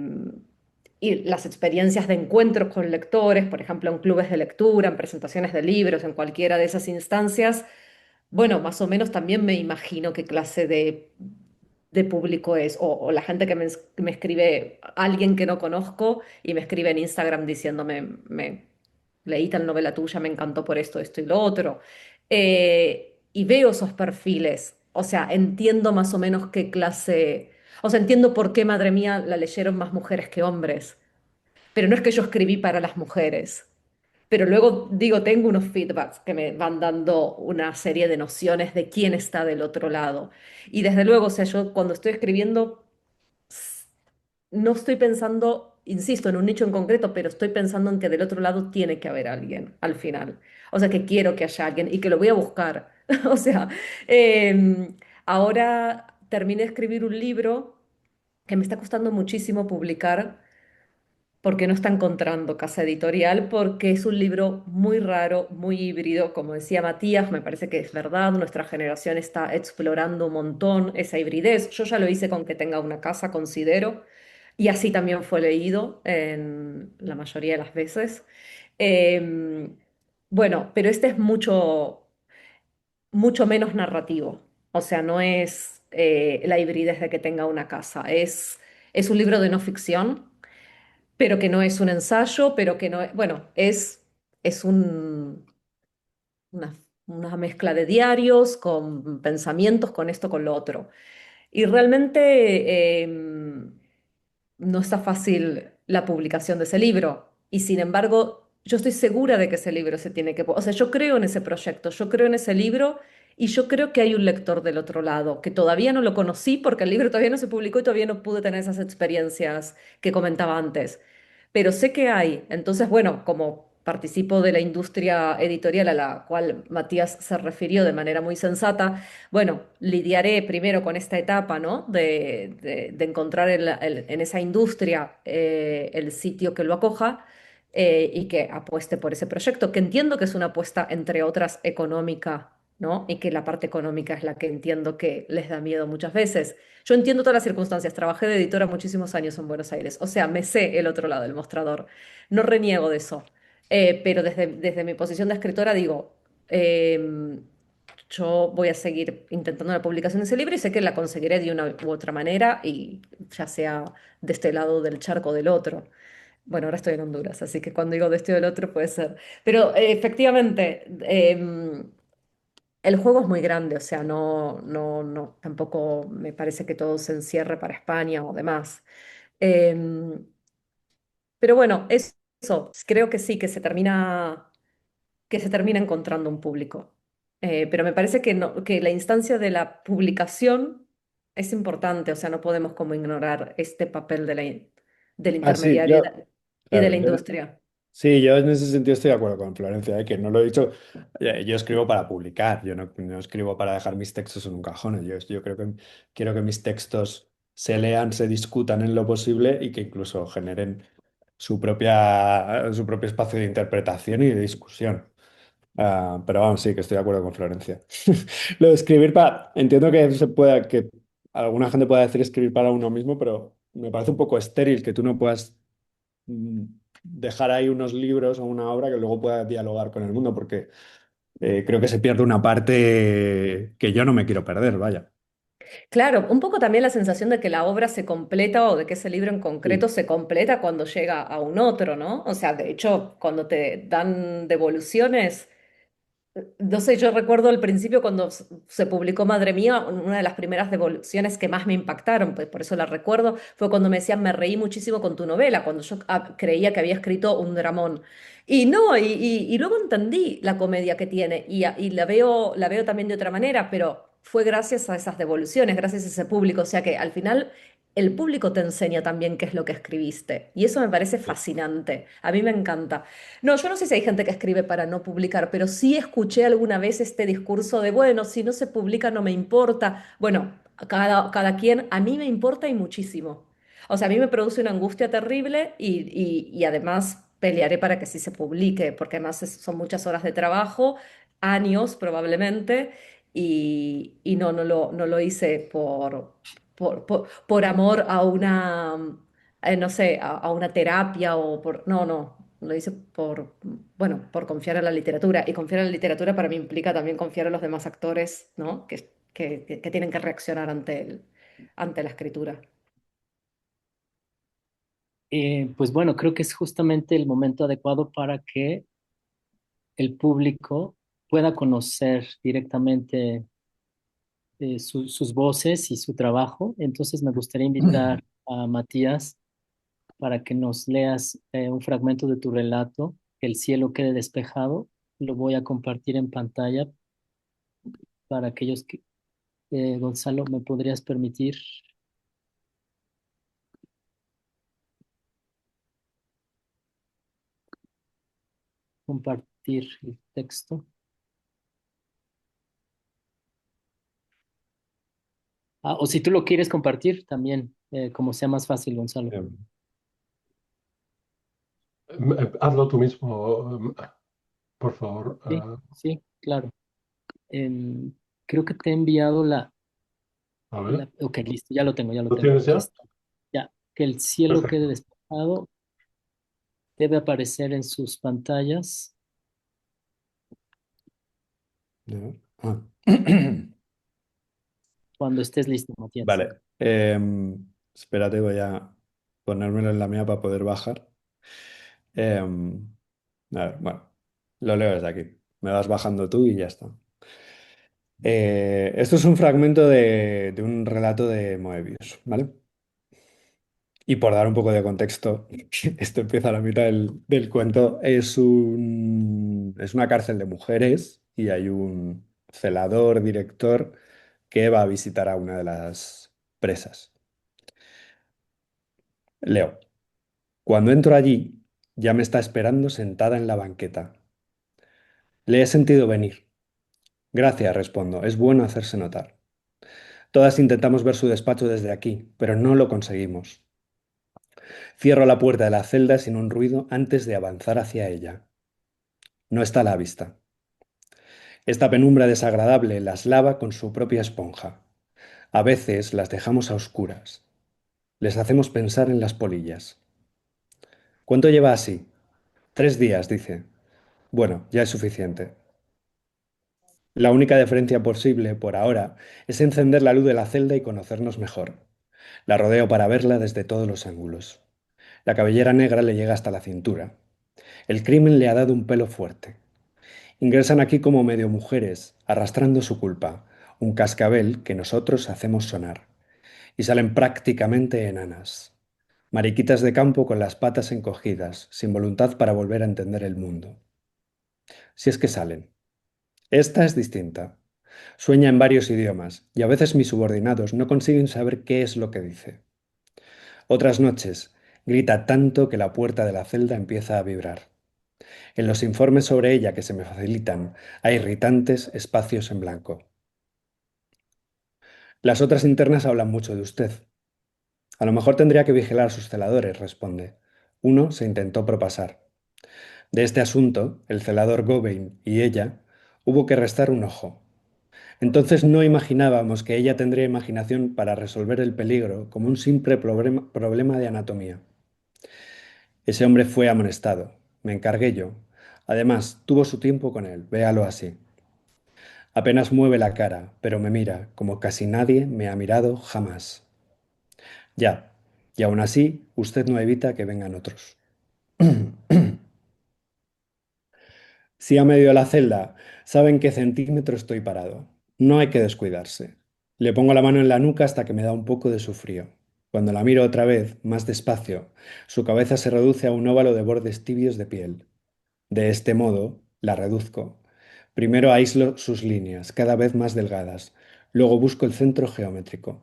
y las experiencias de encuentros con lectores, por ejemplo, en clubes de lectura, en presentaciones de libros, en cualquiera de esas instancias, bueno, más o menos también me imagino qué clase de público es, o la gente que me escribe, alguien que no conozco y me escribe en Instagram diciéndome, leí tal novela tuya, me encantó por esto y lo otro. Y veo esos perfiles, o sea, entiendo más o menos qué clase, o sea, entiendo por qué, madre mía, la leyeron más mujeres que hombres, pero no es que yo escribí para las mujeres. Pero luego digo, tengo unos feedbacks que me van dando una serie de nociones de quién está del otro lado. Y desde luego, o sea, yo cuando estoy escribiendo, s- no estoy pensando, insisto, en un nicho en concreto, pero estoy pensando en que del otro lado tiene que haber alguien al final. O sea, que quiero que haya alguien y que lo voy a buscar. O sea, ahora terminé de escribir un libro que me está costando muchísimo publicar porque no está encontrando casa editorial, porque es un libro muy raro, muy híbrido. Como decía Matías, me parece que es verdad, nuestra generación está explorando un montón esa hibridez. Yo ya lo hice con que tenga una casa, considero, y así también fue leído en la mayoría de las veces. Em, bueno, pero este es mucho menos narrativo. O sea, no es la hibridez de que tenga una casa, es un libro de no ficción pero que no es un ensayo, pero que no es, bueno, es una, una mezcla de diarios con pensamientos, con esto, con lo otro. Y realmente no está fácil la publicación de ese libro. Y sin embargo, yo estoy segura de que ese libro se tiene que... O sea, yo creo en ese proyecto, yo creo en ese libro y yo creo que hay un lector del otro lado, que todavía no lo conocí porque el libro todavía no se publicó y todavía no pude tener esas experiencias que comentaba antes. Pero sé que hay. Entonces, bueno, como participo de la industria editorial a la cual Matías se refirió de manera muy sensata, bueno, lidiaré primero con esta etapa, ¿no? De encontrar en esa industria el sitio que lo acoja y que apueste por ese proyecto, que entiendo que es una apuesta, entre otras, económica, ¿no? Y que la parte económica es la que entiendo que les da miedo muchas veces. Yo entiendo todas las circunstancias, trabajé de editora muchísimos años en Buenos Aires, o sea, me sé el otro lado del mostrador, no reniego de eso. Pero desde mi posición de escritora digo, yo voy a seguir intentando la publicación de ese libro y sé que la conseguiré de una u otra manera, y ya sea de este lado del charco o del otro. Bueno, ahora estoy en Honduras, así que cuando digo de este o del otro puede ser. Pero efectivamente, el juego es muy grande, o sea, no, tampoco me parece que todo se encierre para España o demás. Em, pero bueno, eso, creo que sí, que se termina encontrando un público. Pero me parece que, no, que la instancia de la publicación es importante, o sea, no podemos como ignorar este papel del Ah, sí, intermediario yo, y de claro, la industria. sí, yo en ese sentido estoy de acuerdo con Florencia, que no lo he dicho. Yo escribo para publicar, yo no escribo para dejar mis textos en un cajón. Yo creo que quiero que mis textos se lean, se discutan en lo posible y que incluso generen su propio espacio de interpretación y de discusión. Pero vamos, sí, que estoy de acuerdo con Florencia. Lo de escribir para... Entiendo que se pueda, que alguna gente pueda decir escribir para uno mismo, pero me parece un poco estéril que tú no puedas dejar ahí unos libros o una obra que luego pueda dialogar con el mundo, porque creo que se pierde una parte que yo no me quiero perder, vaya. Claro, un poco también la sensación de que la obra se completa o de que ese libro en concreto Sí. se completa cuando llega a un otro, ¿no? O sea, de hecho, cuando te dan devoluciones, no sé, yo recuerdo al principio cuando se publicó Madre Mía, una de las primeras devoluciones que más me impactaron, pues por eso la recuerdo, fue cuando me decían, me reí muchísimo con tu novela, cuando yo creía que había escrito un dramón. Y no, y luego entendí la comedia que tiene y la veo también de otra manera, pero fue gracias a esas devoluciones, gracias a ese público, o sea que al final el público te enseña también qué es lo que escribiste. Y eso me parece fascinante, a mí me encanta. No, yo no sé si hay gente que escribe para no publicar, pero sí escuché alguna vez este discurso de, bueno, si no se publica no me importa. Bueno, cada quien, a mí me importa y muchísimo. O sea, a mí me produce una angustia terrible y además pelearé para que sí se publique, porque además son muchas horas de trabajo, años probablemente, y no lo hice por amor a una no sé, a una terapia o por... No, no, lo hice por, bueno, por confiar en la literatura. Y confiar en la literatura para mí implica también confiar en los demás actores, ¿no? Que tienen que reaccionar ante la escritura. Pues bueno, creo que es justamente el momento adecuado para que el público pueda conocer directamente sus voces y su trabajo. Entonces me gustaría invitar a Matías para que nos leas un fragmento de tu relato, Que el cielo quede despejado. Lo voy a compartir en pantalla para aquellos que... Gonzalo, ¿me podrías permitir compartir el texto? Ah, o si tú lo quieres compartir, también, como sea más fácil, Gonzalo. Eh, Hazlo tú mismo, por favor. Sí, sí, claro. Em, Creo que te he enviado A ver, Ok, listo, ya lo tengo, ya lo ¿lo tengo. tienes Aquí ya? está. Ya, que el cielo quede Perfecto. despejado. Debe aparecer en sus pantallas. ya. Ah. Cuando estés listo, Matías. Vale. Espérate, voy a ponérmelo en la mía para poder bajar. A ver, bueno, lo leo desde aquí. Me vas bajando tú y ya está. Esto es un fragmento de un relato de Moebius, ¿vale? Y por dar un poco de contexto, esto empieza a la mitad del cuento. Es una cárcel de mujeres y hay un celador, director, que va a visitar a una de las presas. Leo. Cuando entro allí, Ya me está esperando sentada en la banqueta. Le he sentido venir. Gracias, respondo. Es bueno hacerse notar. Todas intentamos ver su despacho desde aquí, pero no lo conseguimos. Cierro la puerta de la celda sin un ruido antes de avanzar hacia ella. No está a la vista. Esta penumbra desagradable las lava con su propia esponja. A veces las dejamos a oscuras. Les hacemos pensar en las polillas. ¿Cuánto lleva así? 3 días, dice. Bueno, ya es suficiente. La única diferencia posible, por ahora, es encender la luz de la celda y conocernos mejor. La rodeo para verla desde todos los ángulos. La cabellera negra le llega hasta la cintura. El crimen le ha dado un pelo fuerte. Ingresan aquí como medio mujeres, arrastrando su culpa, un cascabel que nosotros hacemos sonar. Y salen prácticamente enanas. Mariquitas de campo con las patas encogidas, sin voluntad para volver a entender el mundo. Si es que salen. Esta es distinta. Sueña en varios idiomas, y a veces mis subordinados no consiguen saber qué es lo que dice. Otras noches, grita tanto que la puerta de la celda empieza a vibrar. En los informes sobre ella que se me facilitan, hay irritantes espacios en blanco. Las otras internas hablan mucho de usted. A lo mejor tendría que vigilar a sus celadores, responde. Uno se intentó propasar. De este asunto, el celador Gobain y ella, hubo que restar un ojo. Entonces no imaginábamos que ella tendría imaginación para resolver el peligro como un simple problema de anatomía. Ese hombre fue amonestado. Me encargué yo. Además, tuvo su tiempo con él, véalo así. Apenas mueve la cara, pero me mira, como casi nadie me ha mirado jamás. Ya, y aún así, usted no evita que vengan otros. Si a medio de la celda saben qué centímetro estoy parado, no hay que descuidarse. Le pongo la mano en la nuca hasta que me da un poco de su frío. Cuando la miro otra vez, más despacio, su cabeza se reduce a un óvalo de bordes tibios de piel. De este modo, la reduzco. Primero aíslo sus líneas, cada vez más delgadas. Luego busco el centro geométrico.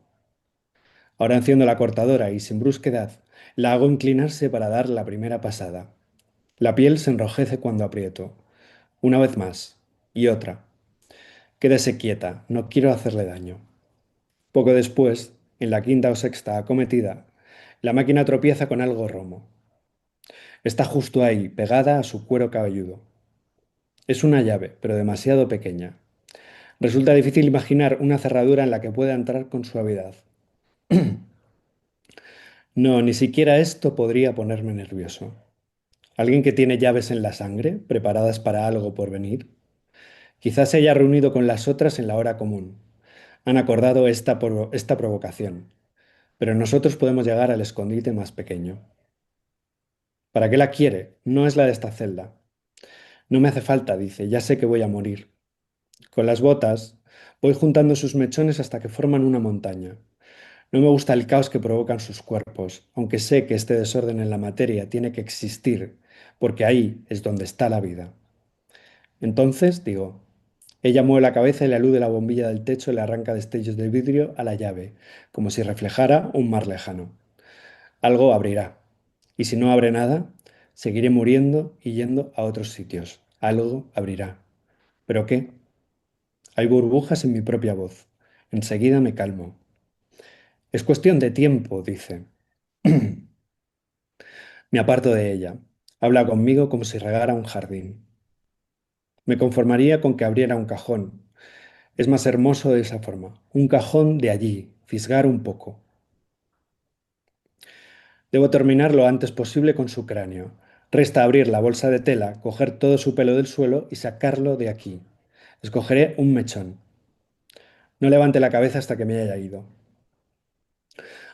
Ahora enciendo la cortadora y, sin brusquedad, la hago inclinarse para dar la primera pasada. La piel se enrojece cuando aprieto. Una vez más. Y otra. Quédese quieta, no quiero hacerle daño. Poco después, en la quinta o sexta acometida, la máquina tropieza con algo romo. Está justo ahí, pegada a su cuero cabelludo. Es una llave, pero demasiado pequeña. Resulta difícil imaginar una cerradura en la que pueda entrar con suavidad. No, ni siquiera esto podría ponerme nervioso. ¿Alguien que tiene llaves en la sangre, preparadas para algo por venir? Quizás se haya reunido con las otras en la hora común. Han acordado esta provocación, pero nosotros podemos llegar al escondite más pequeño. ¿Para qué la quiere? No es la de esta celda. No me hace falta, dice, ya sé que voy a morir. Con las botas voy juntando sus mechones hasta que forman una montaña. No me gusta el caos que provocan sus cuerpos, aunque sé que este desorden en la materia tiene que existir, porque ahí es donde está la vida. Entonces, digo, ella mueve la cabeza y la luz de la bombilla del techo le arranca destellos de vidrio a la llave, como si reflejara un mar lejano. Algo abrirá. Y si no abre nada, seguiré muriendo y yendo a otros sitios. Algo abrirá. ¿Pero qué? Hay burbujas en mi propia voz. Enseguida me calmo. Es cuestión de tiempo, dice. Me aparto de ella. Habla conmigo como si regara un jardín. Me conformaría con que abriera un cajón. Es más hermoso de esa forma. Un cajón de allí, fisgar un poco. Debo terminar lo antes posible con su cráneo. Resta abrir la bolsa de tela, coger todo su pelo del suelo y sacarlo de aquí. Escogeré un mechón. No levante la cabeza hasta que me haya ido.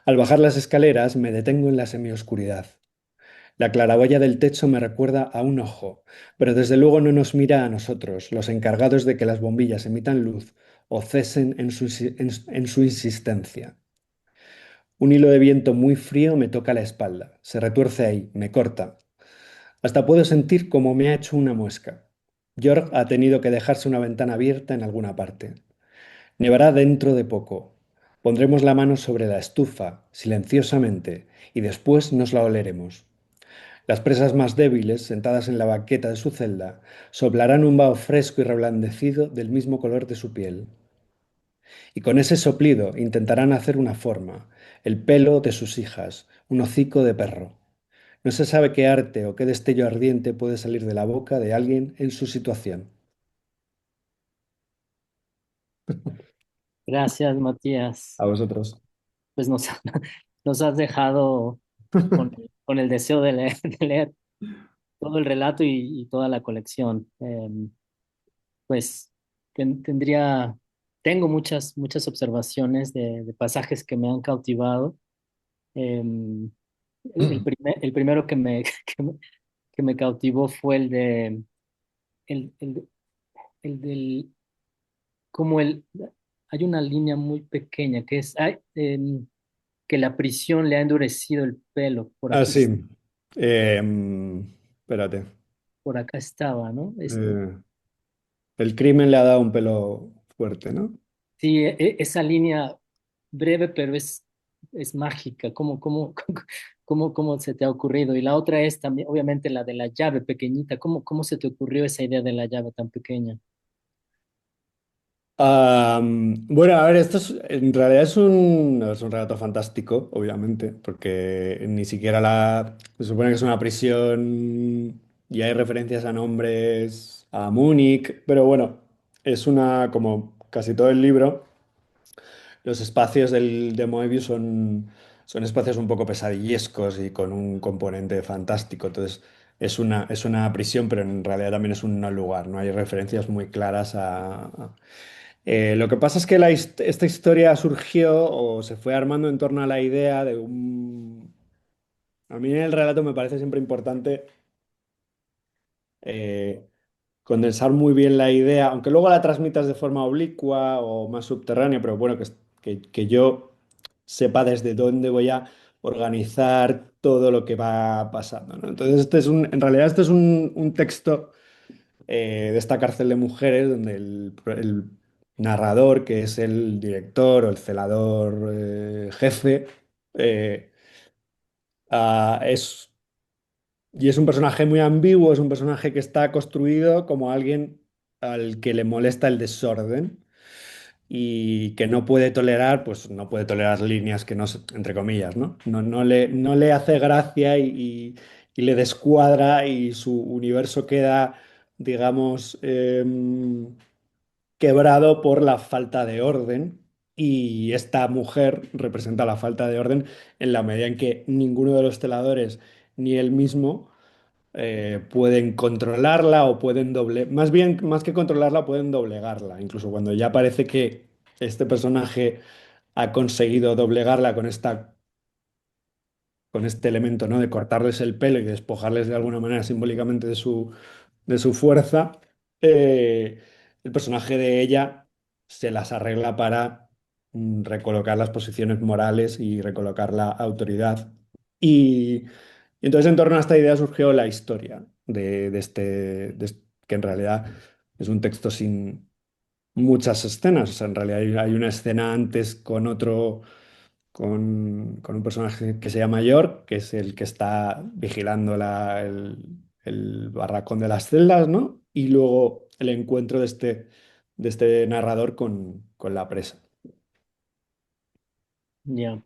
Al bajar las escaleras me detengo en la semioscuridad. La claraboya del techo me recuerda a un ojo, pero desde luego no nos mira a nosotros, los encargados de que las bombillas emitan luz o cesen en su insistencia. Un hilo de viento muy frío me toca la espalda, se retuerce ahí, me corta. Hasta puedo sentir cómo me ha hecho una muesca. Georg ha tenido que dejarse una ventana abierta en alguna parte. Nevará dentro de poco. Pondremos la mano sobre la estufa, silenciosamente, y después nos la oleremos. Las presas más débiles, sentadas en la baqueta de su celda, soplarán un vaho fresco y reblandecido del mismo color de su piel. Y con ese soplido intentarán hacer una forma, el pelo de sus hijas, un hocico de perro. No se sabe qué arte o qué destello ardiente puede salir de la boca de alguien en su situación. Gracias, Matías. A vosotros. Pues nos, nos has dejado con el deseo de leer, de leer todo el relato y toda la colección. Pues tendría, tengo muchas observaciones de pasajes que me han cautivado. Em, el primero que me cautivó fue el de el, el, el del como el hay una línea muy pequeña que es que la prisión le ha endurecido el pelo. Ah, sí. Espérate. Por acá estaba, ¿no? Eh, el crimen le ha dado un pelo fuerte, ¿no? Sí, esa línea breve, pero es mágica. ¿Cómo se te ha ocurrido? Y la otra es también, obviamente, la de la llave pequeñita. ¿Cómo se te ocurrió esa idea de la llave tan pequeña? Bueno, a ver, en realidad es un relato fantástico, obviamente, porque ni siquiera se supone que es una prisión y hay referencias a nombres, a Múnich, pero bueno, como casi todo el libro, los espacios de Moebius son espacios un poco pesadillescos y con un componente fantástico, entonces es una prisión, pero en realidad también es un no lugar, ¿no? Hay referencias muy claras lo que pasa es que esta historia surgió o se fue armando en torno a la idea de un... A mí en el relato me parece siempre importante eh, condensar muy bien la idea, aunque luego la transmitas de forma oblicua o más subterránea, pero bueno, que yo sepa desde dónde voy a organizar todo lo que va pasando, ¿no? Entonces, en realidad este es un texto de esta cárcel de mujeres donde el narrador, que es el director o el celador jefe, eh, es, y es un personaje muy ambiguo, es un personaje que está construido como alguien al que le molesta el desorden y que no puede tolerar, pues no puede tolerar líneas que no, entre comillas, ¿no? No le hace gracia y le descuadra y su universo queda, digamos, quebrado por la falta de orden. Y esta mujer representa la falta de orden en la medida en que ninguno de los celadores ni él mismo pueden controlarla o pueden más bien, más que controlarla, pueden doblegarla. Incluso cuando ya parece que este personaje ha conseguido doblegarla con este elemento, ¿no? De cortarles el pelo y despojarles de alguna manera simbólicamente de su fuerza, eh, el personaje de ella se las arregla para recolocar las posiciones morales y recolocar la autoridad. Y entonces en torno a esta idea surgió la historia que en realidad es un texto sin muchas escenas. O sea, en realidad hay una escena antes con con un personaje que se llama York, que es el que está vigilando el barracón de las celdas, ¿no? Y luego el encuentro de este narrador con la presa. Ya.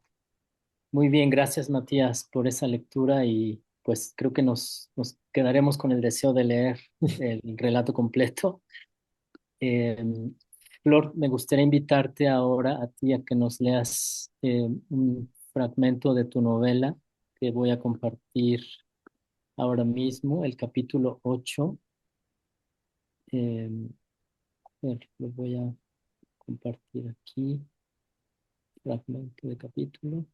Muy bien, gracias, Matías, por esa lectura y pues creo que nos quedaremos con el deseo de leer el relato completo. Eh, Flor, me gustaría invitarte ahora a ti a que nos leas un fragmento de tu novela que voy a compartir ahora mismo, el capítulo 8. A ver, lo voy a compartir aquí, fragmento de capítulo.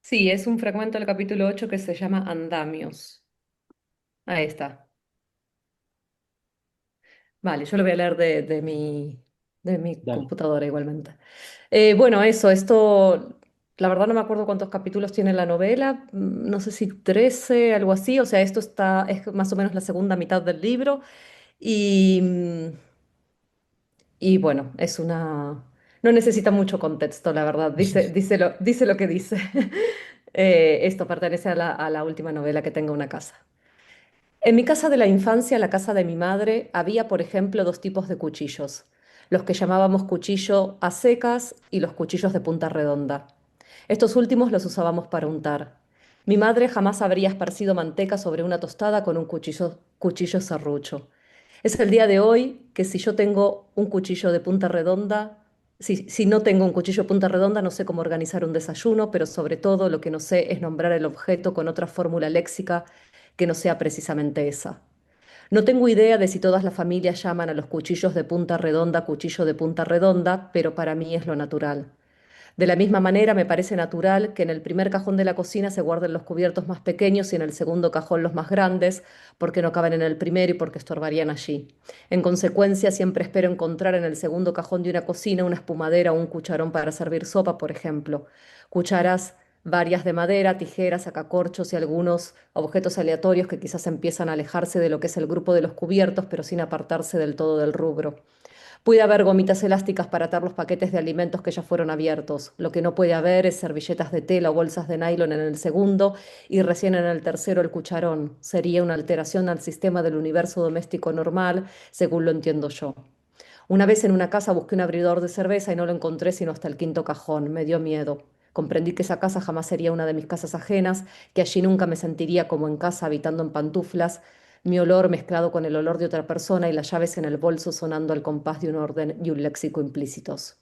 Sí, es un fragmento del capítulo 8 que se llama Andamios. Ahí está. Vale, yo lo voy a leer de mi Dale. computadora igualmente. Bueno, esto, la verdad no me acuerdo cuántos capítulos tiene la novela, no sé si 13, algo así, o sea, es más o menos la segunda mitad del libro y, y bueno, no necesita mucho contexto, la verdad, dice lo que dice. Esto pertenece a la última novela que tenga una casa. En mi casa de la infancia, la casa de mi madre, había, por ejemplo, dos tipos de cuchillos, los que llamábamos cuchillo a secas y los cuchillos de punta redonda. Estos últimos los usábamos para untar. Mi madre jamás habría esparcido manteca sobre una tostada con un cuchillo serrucho. Es el día de hoy que si yo tengo un cuchillo de punta redonda, si no tengo un cuchillo de punta redonda, no sé cómo organizar un desayuno, pero sobre todo lo que no sé es nombrar el objeto con otra fórmula léxica que no sea precisamente esa. No tengo idea de si todas las familias llaman a los cuchillos de punta redonda cuchillo de punta redonda, pero para mí es lo natural. De la misma manera, me parece natural que en el primer cajón de la cocina se guarden los cubiertos más pequeños y en el segundo cajón los más grandes, porque no caben en el primero y porque estorbarían allí. En consecuencia, siempre espero encontrar en el segundo cajón de una cocina una espumadera o un cucharón para servir sopa, por ejemplo. Cucharas varias de madera, tijeras, sacacorchos y algunos objetos aleatorios que quizás empiezan a alejarse de lo que es el grupo de los cubiertos, pero sin apartarse del todo del rubro. Puede haber gomitas elásticas para atar los paquetes de alimentos que ya fueron abiertos. Lo que no puede haber es servilletas de tela o bolsas de nylon en el segundo y recién en el tercero el cucharón. Sería una alteración al sistema del universo doméstico normal, según lo entiendo yo. Una vez en una casa busqué un abridor de cerveza y no lo encontré sino hasta el quinto cajón. Me dio miedo. Comprendí que esa casa jamás sería una de mis casas ajenas, que allí nunca me sentiría como en casa habitando en pantuflas, mi olor mezclado con el olor de otra persona y las llaves en el bolso sonando al compás de un orden y un léxico implícitos.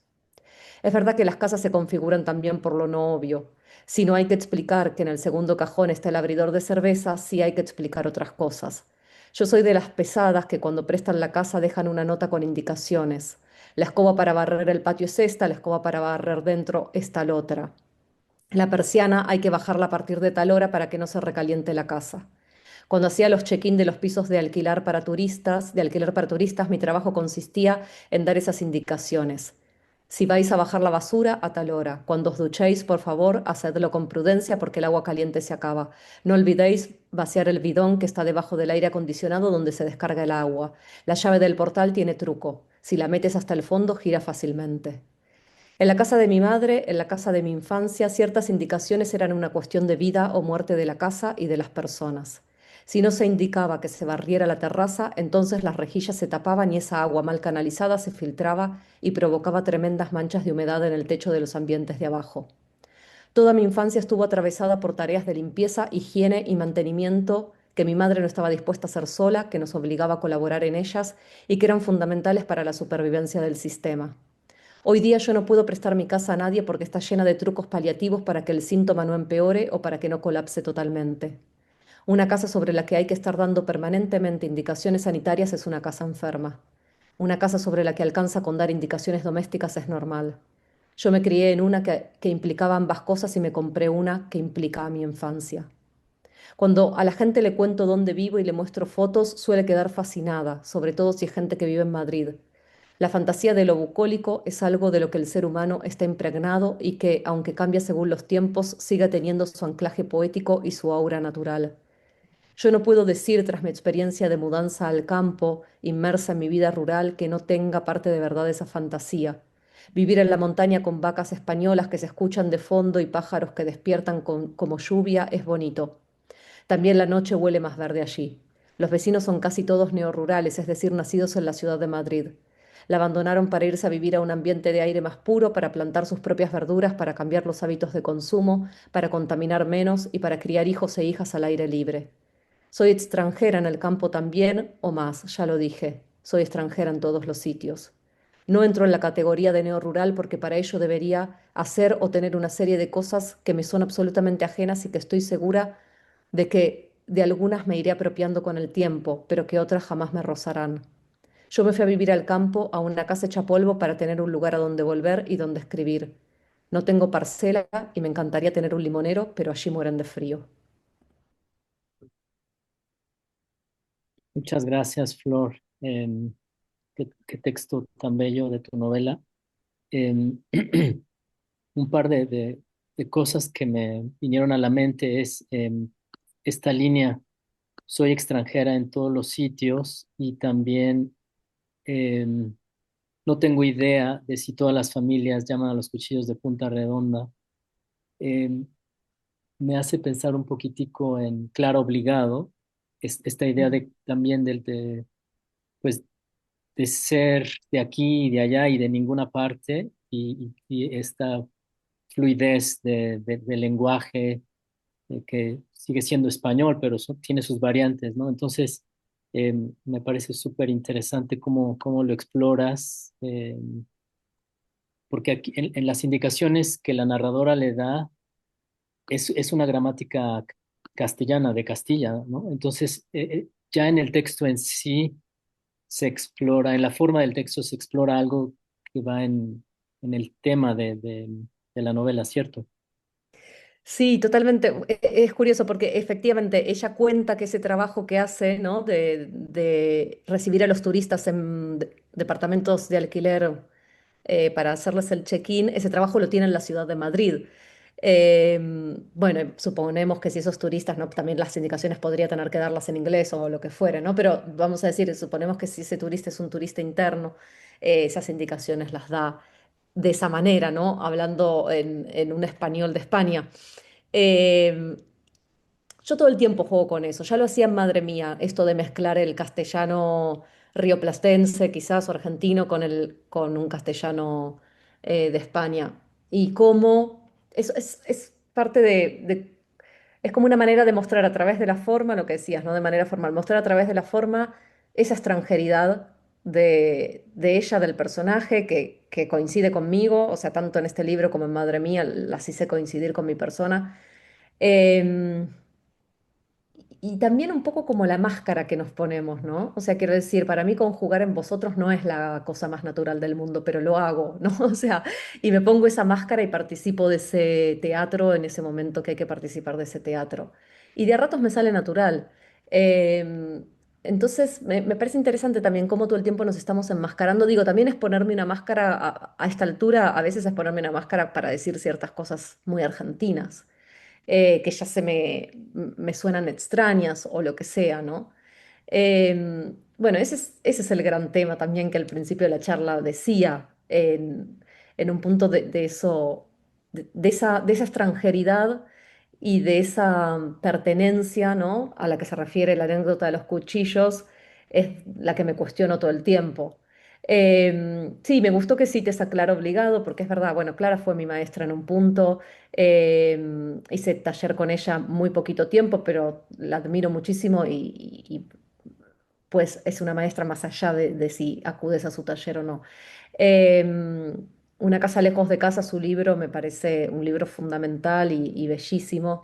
Es verdad que las casas se configuran también por lo no obvio. Si no hay que explicar que en el segundo cajón está el abridor de cerveza, sí hay que explicar otras cosas. Yo soy de las pesadas que cuando prestan la casa dejan una nota con indicaciones. La escoba para barrer el patio es esta, la escoba para barrer dentro es tal otra. La persiana hay que bajarla a partir de tal hora para que no se recaliente la casa. Cuando hacía los check-in de los pisos de alquiler para turistas, mi trabajo consistía en dar esas indicaciones. Si vais a bajar la basura, a tal hora. Cuando os duchéis, por favor, hacedlo con prudencia porque el agua caliente se acaba. No olvidéis vaciar el bidón que está debajo del aire acondicionado donde se descarga el agua. La llave del portal tiene truco. Si la metes hasta el fondo, gira fácilmente. En la casa de mi madre, en la casa de mi infancia, ciertas indicaciones eran una cuestión de vida o muerte de la casa y de las personas. Si no se indicaba que se barriera la terraza, entonces las rejillas se tapaban y esa agua mal canalizada se filtraba y provocaba tremendas manchas de humedad en el techo de los ambientes de abajo. Toda mi infancia estuvo atravesada por tareas de limpieza, higiene y mantenimiento que mi madre no estaba dispuesta a hacer sola, que nos obligaba a colaborar en ellas y que eran fundamentales para la supervivencia del sistema. Hoy día yo no puedo prestar mi casa a nadie porque está llena de trucos paliativos para que el síntoma no empeore o para que no colapse totalmente. Una casa sobre la que hay que estar dando permanentemente indicaciones sanitarias es una casa enferma. Una casa sobre la que alcanza con dar indicaciones domésticas es normal. Yo me crié en una que implicaba ambas cosas y me compré una que implica a mi infancia. Cuando a la gente le cuento dónde vivo y le muestro fotos, suele quedar fascinada, sobre todo si es gente que vive en Madrid. La fantasía de lo bucólico es algo de lo que el ser humano está impregnado y que, aunque cambia según los tiempos, sigue teniendo su anclaje poético y su aura natural. Yo no puedo decir, tras mi experiencia de mudanza al campo, inmersa en mi vida rural, que no tenga parte de verdad esa fantasía. Vivir en la montaña con vacas españolas que se escuchan de fondo y pájaros que despiertan como lluvia es bonito. También la noche huele más verde allí. Los vecinos son casi todos neorurales, es decir, nacidos en la ciudad de Madrid. La abandonaron para irse a vivir a un ambiente de aire más puro, para plantar sus propias verduras, para cambiar los hábitos de consumo, para contaminar menos y para criar hijos e hijas al aire libre. Soy extranjera en el campo también, o más, ya lo dije. Soy extranjera en todos los sitios. No entro en la categoría de neorrural porque para ello debería hacer o tener una serie de cosas que me son absolutamente ajenas y que estoy segura de que de algunas me iré apropiando con el tiempo, pero que otras jamás me rozarán. Yo me fui a vivir al campo, a una casa hecha polvo para tener un lugar a donde volver y donde escribir. No tengo parcela y me encantaría tener un limonero, pero allí mueren de frío. Muchas gracias, Flor. Qué texto tan bello de tu novela. Em, un par de cosas que me vinieron a la mente es esta línea, soy extranjera en todos los sitios y también em, no tengo idea de si todas las familias llaman a los cuchillos de punta redonda. Em, me hace pensar un poquitico en Claro Obligado, esta idea de también pues, de ser de aquí y de allá y de ninguna parte, y esta fluidez del lenguaje que sigue siendo español, pero tiene sus variantes, ¿no? Entonces, me parece súper interesante cómo lo exploras, porque aquí en las indicaciones que la narradora le da es una gramática castellana, de Castilla, ¿no? Entonces, ya en el texto en sí se explora, en la forma del texto se explora algo que va en el tema de la novela, ¿cierto? Sí, totalmente. Es curioso porque efectivamente ella cuenta que ese trabajo que hace, ¿no? De recibir a los turistas en departamentos de alquiler para hacerles el check-in, ese trabajo lo tiene en la ciudad de Madrid. Bueno, suponemos que si esos turistas, ¿no? También las indicaciones podría tener que darlas en inglés o lo que fuera, ¿no? Pero vamos a decir, suponemos que si ese turista es un turista interno, esas indicaciones las da de esa manera, ¿no? Hablando en un español de España. Eh, yo todo el tiempo juego con eso. Ya lo hacía en Madre Mía, esto de mezclar el castellano rioplatense, quizás, o argentino, con un castellano de España. Y cómo es parte es como una manera de mostrar a través de la forma, lo que decías, ¿no? De manera formal, mostrar a través de la forma esa extranjeridad de ella, del personaje, que coincide conmigo, o sea, tanto en este libro como en Madre Mía, las hice coincidir con mi persona. Em, y también un poco como la máscara que nos ponemos, ¿no? O sea, quiero decir, para mí conjugar en vosotros no es la cosa más natural del mundo, pero lo hago, ¿no? O sea, y me pongo esa máscara y participo de ese teatro en ese momento que hay que participar de ese teatro. Y de a ratos me sale natural. Em, entonces, me parece interesante también cómo todo el tiempo nos estamos enmascarando. Digo, también es ponerme una máscara a esta altura, a veces es ponerme una máscara para decir ciertas cosas muy argentinas que ya me suenan extrañas o lo que sea, ¿no? Bueno, ese es el gran tema también que al principio de la charla decía, en un punto de eso, de esa extranjeridad y de esa pertenencia, ¿no? A la que se refiere la anécdota de los cuchillos, es la que me cuestiono todo el tiempo. Sí, me gustó que cites a Clara Obligado, porque es verdad, bueno, Clara fue mi maestra en un punto, hice taller con ella muy poquito tiempo, pero la admiro muchísimo pues es una maestra más allá de si acudes a su taller o no. Una casa lejos de casa, su libro me parece un libro fundamental y bellísimo.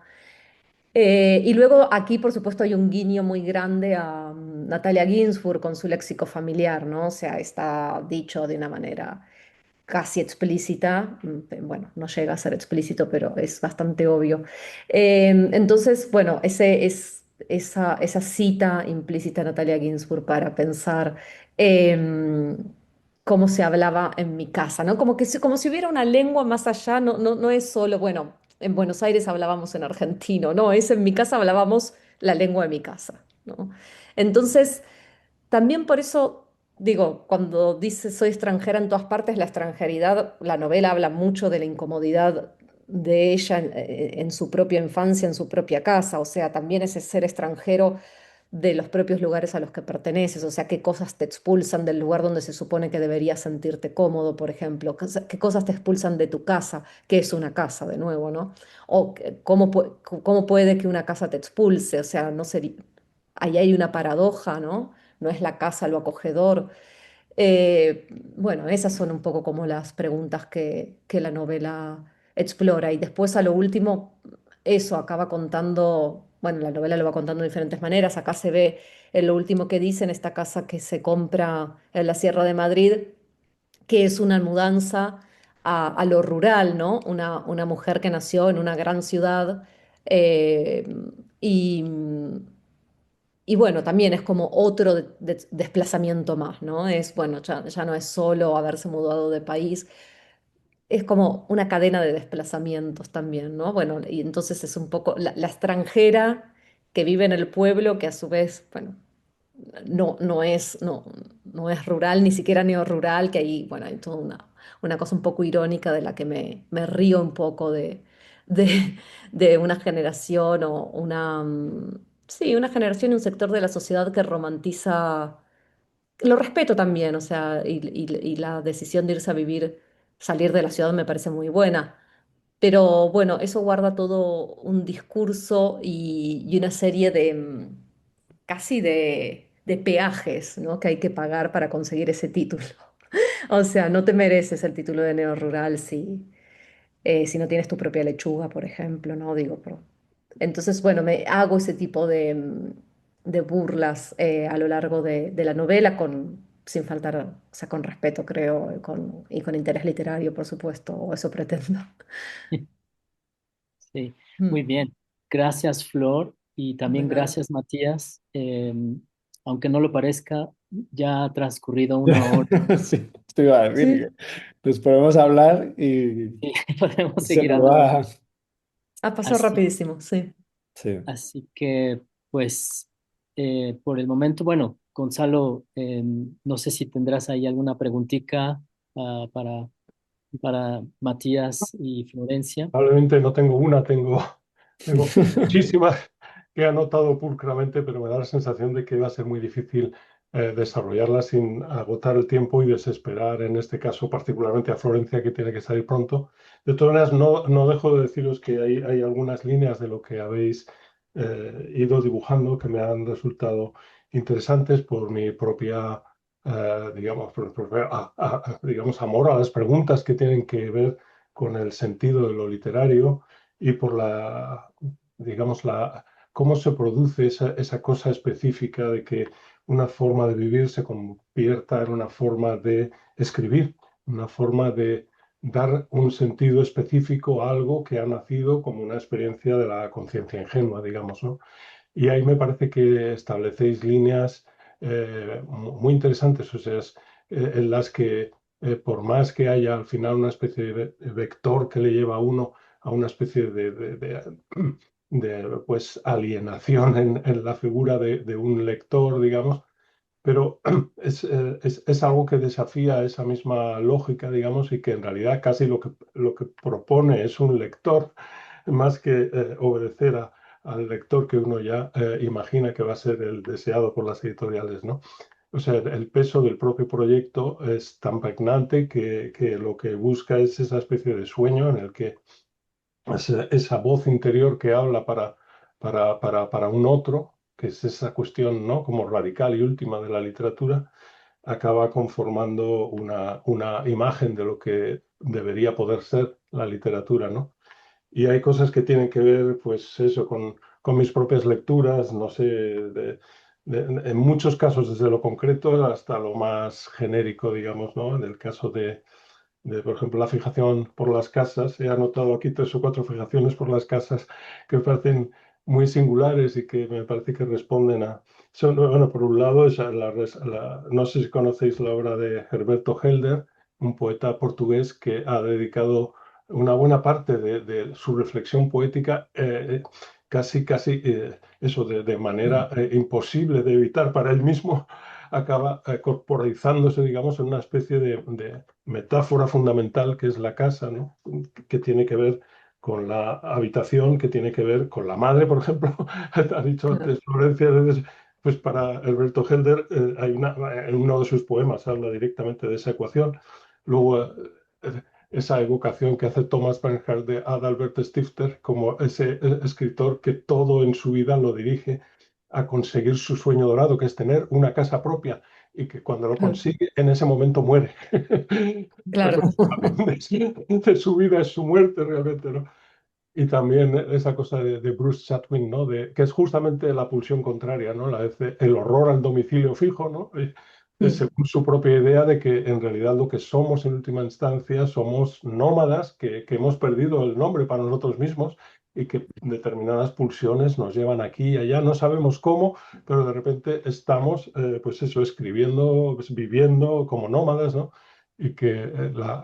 Y luego aquí, por supuesto, hay un guiño muy grande a Natalia Ginsburg con su léxico familiar, ¿no? O sea, está dicho de una manera casi explícita, bueno, no llega a ser explícito, pero es bastante obvio. Entonces, bueno, esa cita implícita de Natalia Ginsburg para pensar em, cómo se hablaba en mi casa, ¿no? Como si hubiera una lengua más allá, no es solo, bueno, en Buenos Aires hablábamos en argentino, no, es en mi casa hablábamos la lengua de mi casa, ¿no? Entonces, también por eso digo, cuando dice soy extranjera en todas partes, la extranjeridad, la novela habla mucho de la incomodidad de ella en su propia infancia, en su propia casa, o sea, también ese ser extranjero de los propios lugares a los que perteneces, o sea, qué cosas te expulsan del lugar donde se supone que deberías sentirte cómodo, por ejemplo, qué cosas te expulsan de tu casa, que es una casa, de nuevo, ¿no? O cómo puede que una casa te expulse, o sea, no sería, ahí hay una paradoja, ¿no? No es la casa lo acogedor. Bueno, esas son un poco como las preguntas que la novela explora. Y después a lo último, eso acaba contando, bueno, la novela lo va contando de diferentes maneras. Acá se ve en lo último que dice en esta casa que se compra en la Sierra de Madrid, que es una mudanza a lo rural, ¿no? Una mujer que nació en una gran ciudad eh, y, y bueno, también es como otro desplazamiento más, ¿no? Es, bueno, ya no es solo haberse mudado de país, es como una cadena de desplazamientos también, ¿no? Bueno, y entonces es un poco la extranjera que vive en el pueblo, que a su vez, bueno, no es rural, ni siquiera neorrural, que ahí, bueno, hay toda una cosa un poco irónica de la que me río un poco de, de una generación o sí, una generación y un sector de la sociedad que romantiza, lo respeto también, o sea, y la decisión de irse a vivir, salir de la ciudad me parece muy buena. Pero bueno, eso guarda todo un discurso y una serie de casi de peajes, ¿no? Que hay que pagar para conseguir ese título. O sea, no te mereces el título de neorrural si no tienes tu propia lechuga, por ejemplo, ¿no? Digo, entonces, bueno, me hago ese tipo de burlas a lo largo de la novela sin faltar, o sea, con respeto, creo, y con interés literario, por supuesto, o eso pretendo. Sí, muy Mm. bien. Gracias, Flor, y De también nada. gracias, Matías. Aunque no lo parezca, ya ha transcurrido una hora Sí, esto iba a decir Sí, que nos podemos hablar y y podemos se seguir nos hablando. va. ha pasado Así, rapidísimo, sí. Sí. así que, pues, por el momento, bueno, Gonzalo, no sé si tendrás ahí alguna preguntita para Matías y Florencia. Probablemente no tengo una, tengo muchísimas que he anotado pulcramente, pero me da la sensación de que va a ser muy difícil desarrollarlas sin agotar el tiempo y desesperar, en este caso particularmente a Florencia, que tiene que salir pronto. De todas maneras, no dejo de deciros que hay algunas líneas de lo que habéis ido dibujando que me han resultado interesantes por mi propia, digamos, digamos, amor a las preguntas que tienen que ver con el sentido de lo literario y por digamos, cómo se produce esa cosa específica de que una forma de vivir se convierta en una forma de escribir, una forma de dar un sentido específico a algo que ha nacido como una experiencia de la conciencia ingenua, digamos, ¿no? Y ahí me parece que establecéis líneas muy interesantes, o sea, en las que por más que haya al final una especie de vector que le lleva a uno a una especie pues, alienación en la figura de un lector, digamos, pero es algo que desafía esa misma lógica, digamos, y que en realidad casi lo que propone es un lector, más que obedecer al lector que uno ya imagina que va a ser el deseado por las editoriales, ¿no? O sea, el peso del propio proyecto es tan pregnante que lo que busca es esa especie de sueño en el que esa voz interior que habla para un otro, que es esa cuestión, ¿no? Como radical y última de la literatura, acaba conformando una imagen de lo que debería poder ser la literatura, ¿no? Y hay cosas que tienen que ver, pues eso, con mis propias lecturas, no sé, en muchos casos desde lo concreto hasta lo más genérico, digamos, ¿no? En el caso por ejemplo, la fijación por las casas. He anotado aquí 3 o 4 fijaciones por las casas que me parecen muy singulares y que me parece que responden bueno, por un lado, no sé si conocéis la obra de Herberto Helder, un poeta portugués que ha dedicado una buena parte de su reflexión poética casi eso de manera imposible de evitar para él mismo, acaba corporalizándose, digamos, en una especie de metáfora fundamental que es la casa, ¿no? Que tiene que ver con la habitación, que tiene que ver con la madre, por ejemplo. Ha dicho Claro. antes Florencia, pues para Alberto Helder en uno de sus poemas habla directamente de esa ecuación. Luego, esa evocación que hace Thomas Bernhard de Adalbert Stifter como ese escritor que todo en su vida lo dirige a conseguir su sueño dorado, que es tener una casa propia y que cuando lo Claro. consigue, en ese momento muere. La Claro. consecución de su vida es su muerte realmente, ¿no? Y también esa cosa de Bruce Chatwin, ¿no? Que es justamente la pulsión contraria, ¿no? El horror al domicilio fijo, ¿no? Mm. Según su propia idea de que en realidad lo que somos en última instancia somos nómadas que hemos perdido el nombre para nosotros mismos y que determinadas pulsiones nos llevan aquí y allá. No sabemos cómo, pero de repente estamos, pues eso, escribiendo, pues viviendo como nómadas, ¿no? Y que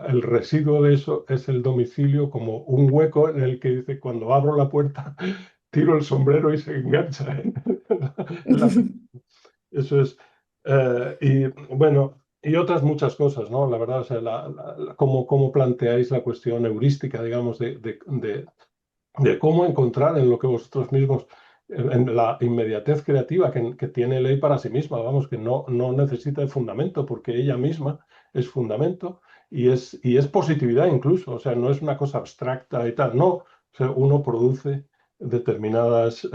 el residuo de eso es el domicilio como un hueco en el que dice, cuando abro la puerta, tiro el sombrero y se engancha. La- Eso es. Y bueno, y otras muchas cosas, ¿no? La verdad, o sea, cómo planteáis la cuestión heurística, digamos, de cómo encontrar en lo que vosotros mismos, en la inmediatez creativa que tiene Ley para sí misma, vamos, que no necesita de fundamento, porque ella misma es fundamento y es positividad incluso, o sea, no es una cosa abstracta y tal, no, o sea, uno produce determinadas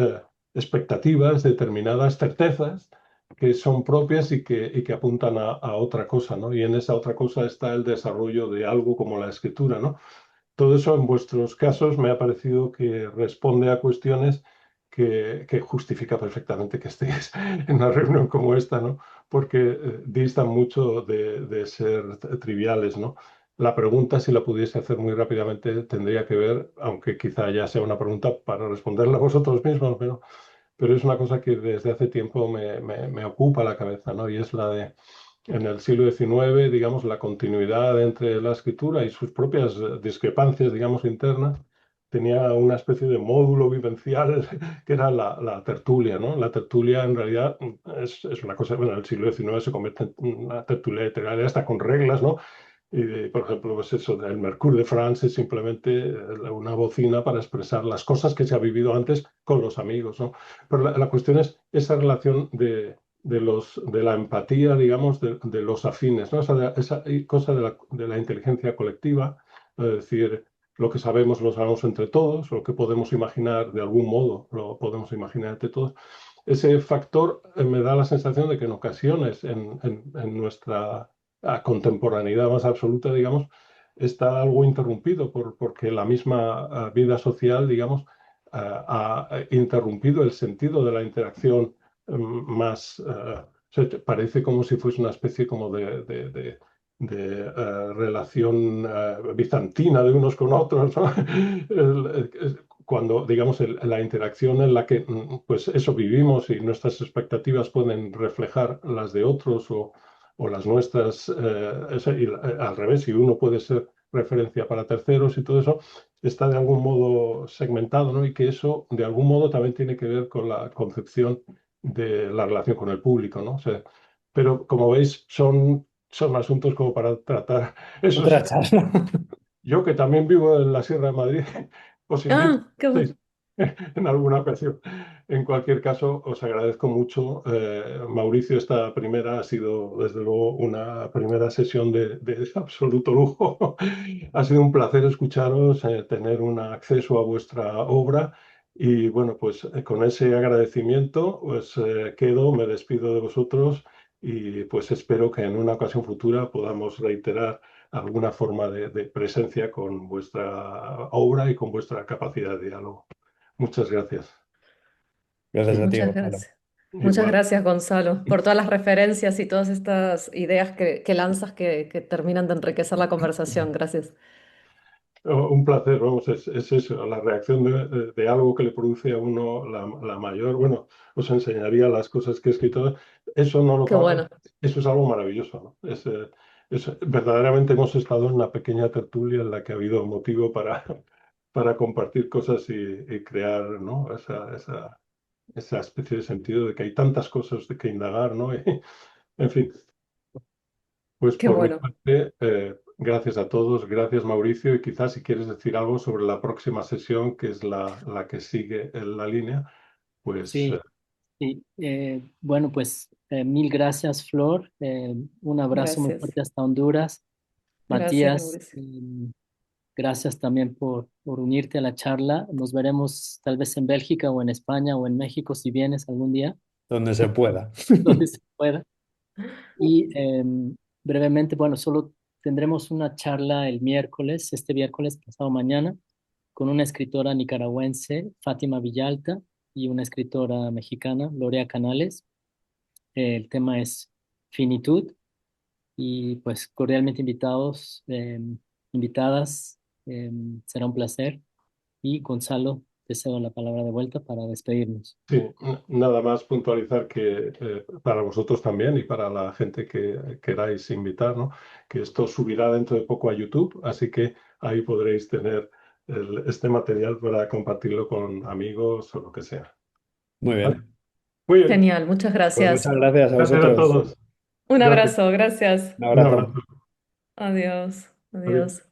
expectativas, determinadas certezas que son propias y que apuntan a otra cosa, ¿no? Y en esa otra cosa está el desarrollo de algo como la escritura, ¿no? Todo eso en vuestros casos me ha parecido que responde a cuestiones que justifica perfectamente que estéis en una reunión como esta, ¿no? Porque distan mucho de ser triviales, ¿no? La pregunta, si la pudiese hacer muy rápidamente, tendría que ver, aunque quizá ya sea una pregunta para responderla vosotros mismos, pero es una cosa que desde hace tiempo me ocupa la cabeza, ¿no? Y es la de en el siglo XIX, digamos, la continuidad entre la escritura y sus propias discrepancias, digamos, internas, tenía una especie de módulo vivencial que era la tertulia, ¿no? La tertulia en realidad es una cosa, bueno, en el siglo XIX se convierte en una tertulia literaria hasta con reglas, ¿no? Y, por ejemplo, pues eso, el Mercure de France es simplemente una bocina para expresar las cosas que se ha vivido antes con los amigos, ¿no? Pero la cuestión es esa relación de la empatía, digamos, de los afines, ¿no? Esa cosa de la inteligencia colectiva, es decir, lo que sabemos lo sabemos entre todos, lo que podemos imaginar de algún modo lo podemos imaginar entre todos. Ese factor me da la sensación de que en ocasiones en nuestra contemporaneidad más absoluta, digamos, está algo interrumpido porque la misma vida social, digamos, ha interrumpido el sentido de la interacción más, parece como si fuese una especie como de relación bizantina de unos con otros, ¿no? Cuando, digamos, la interacción en la que, pues eso vivimos y nuestras expectativas pueden reflejar las de otros o las nuestras, al revés, y uno puede ser referencia para terceros y todo eso, está de algún modo segmentado, ¿no? Y que eso de algún modo también tiene que ver con la concepción de la relación con el público, ¿no? O sea, pero como veis, son asuntos como para tratar. Eso Otra es, charla. yo que también vivo en la Sierra de Madrid, os invito Ah, qué bueno. en alguna ocasión. En cualquier caso, os agradezco mucho. Mauricio, esta primera ha sido, desde luego, una primera sesión de absoluto lujo. Ha sido un placer escucharos, tener un acceso a vuestra obra. Y bueno, pues con ese agradecimiento, pues quedo, me despido de vosotros y pues espero que en una ocasión futura podamos reiterar alguna forma de presencia con vuestra obra y con vuestra capacidad de diálogo. Muchas gracias. Gracias a ti, Muchas Gonzalo. gracias. Muchas Igual, gracias, Gonzalo, por todas las referencias y todas estas ideas que lanzas que terminan de enriquecer la conversación. Gracias. un placer, vamos, es eso, la reacción de algo que le produce a uno la mayor, bueno, os enseñaría las cosas que he escrito, eso no lo Qué cabe, bueno. eso es algo maravilloso, ¿no? Verdaderamente hemos estado en una pequeña tertulia en la que ha habido motivo para compartir cosas y crear, ¿no? Esa especie de sentido de que hay tantas cosas de que indagar, ¿no? En fin, pues Qué por mi bueno. parte, gracias a todos, gracias Mauricio, y quizás si quieres decir algo sobre la próxima sesión, que es la que sigue en la línea, pues Sí, sí. Bueno, pues mil gracias, Flor. Un abrazo muy Gracias. fuerte hasta Honduras. Gracias, Matías, Mauricio. gracias también por unirte a la charla. Nos veremos tal vez en Bélgica o en España o en México si vienes algún día, Donde se pueda. donde se pueda. Y brevemente, bueno, solo tendremos una charla el miércoles, este miércoles pasado mañana, con una escritora nicaragüense, Fátima Villalta, y una escritora mexicana, Lorea Canales. El tema es finitud y pues cordialmente invitados, invitadas, eh, será un placer. Y Gonzalo, te cedo la palabra de vuelta para despedirnos. sí, nada más puntualizar que para vosotros también y para la gente que queráis invitar, ¿no? Que esto subirá dentro de poco a YouTube, así que ahí podréis tener este material para compartirlo con amigos o lo que sea. Muy ¿Vale? bien. Muy bien, Genial, muchas Pues muchas gracias. gracias a gracias a vosotros. todos. Un Gracias. abrazo, gracias. Un Un abrazo. abrazo. Adiós, Adiós. adiós.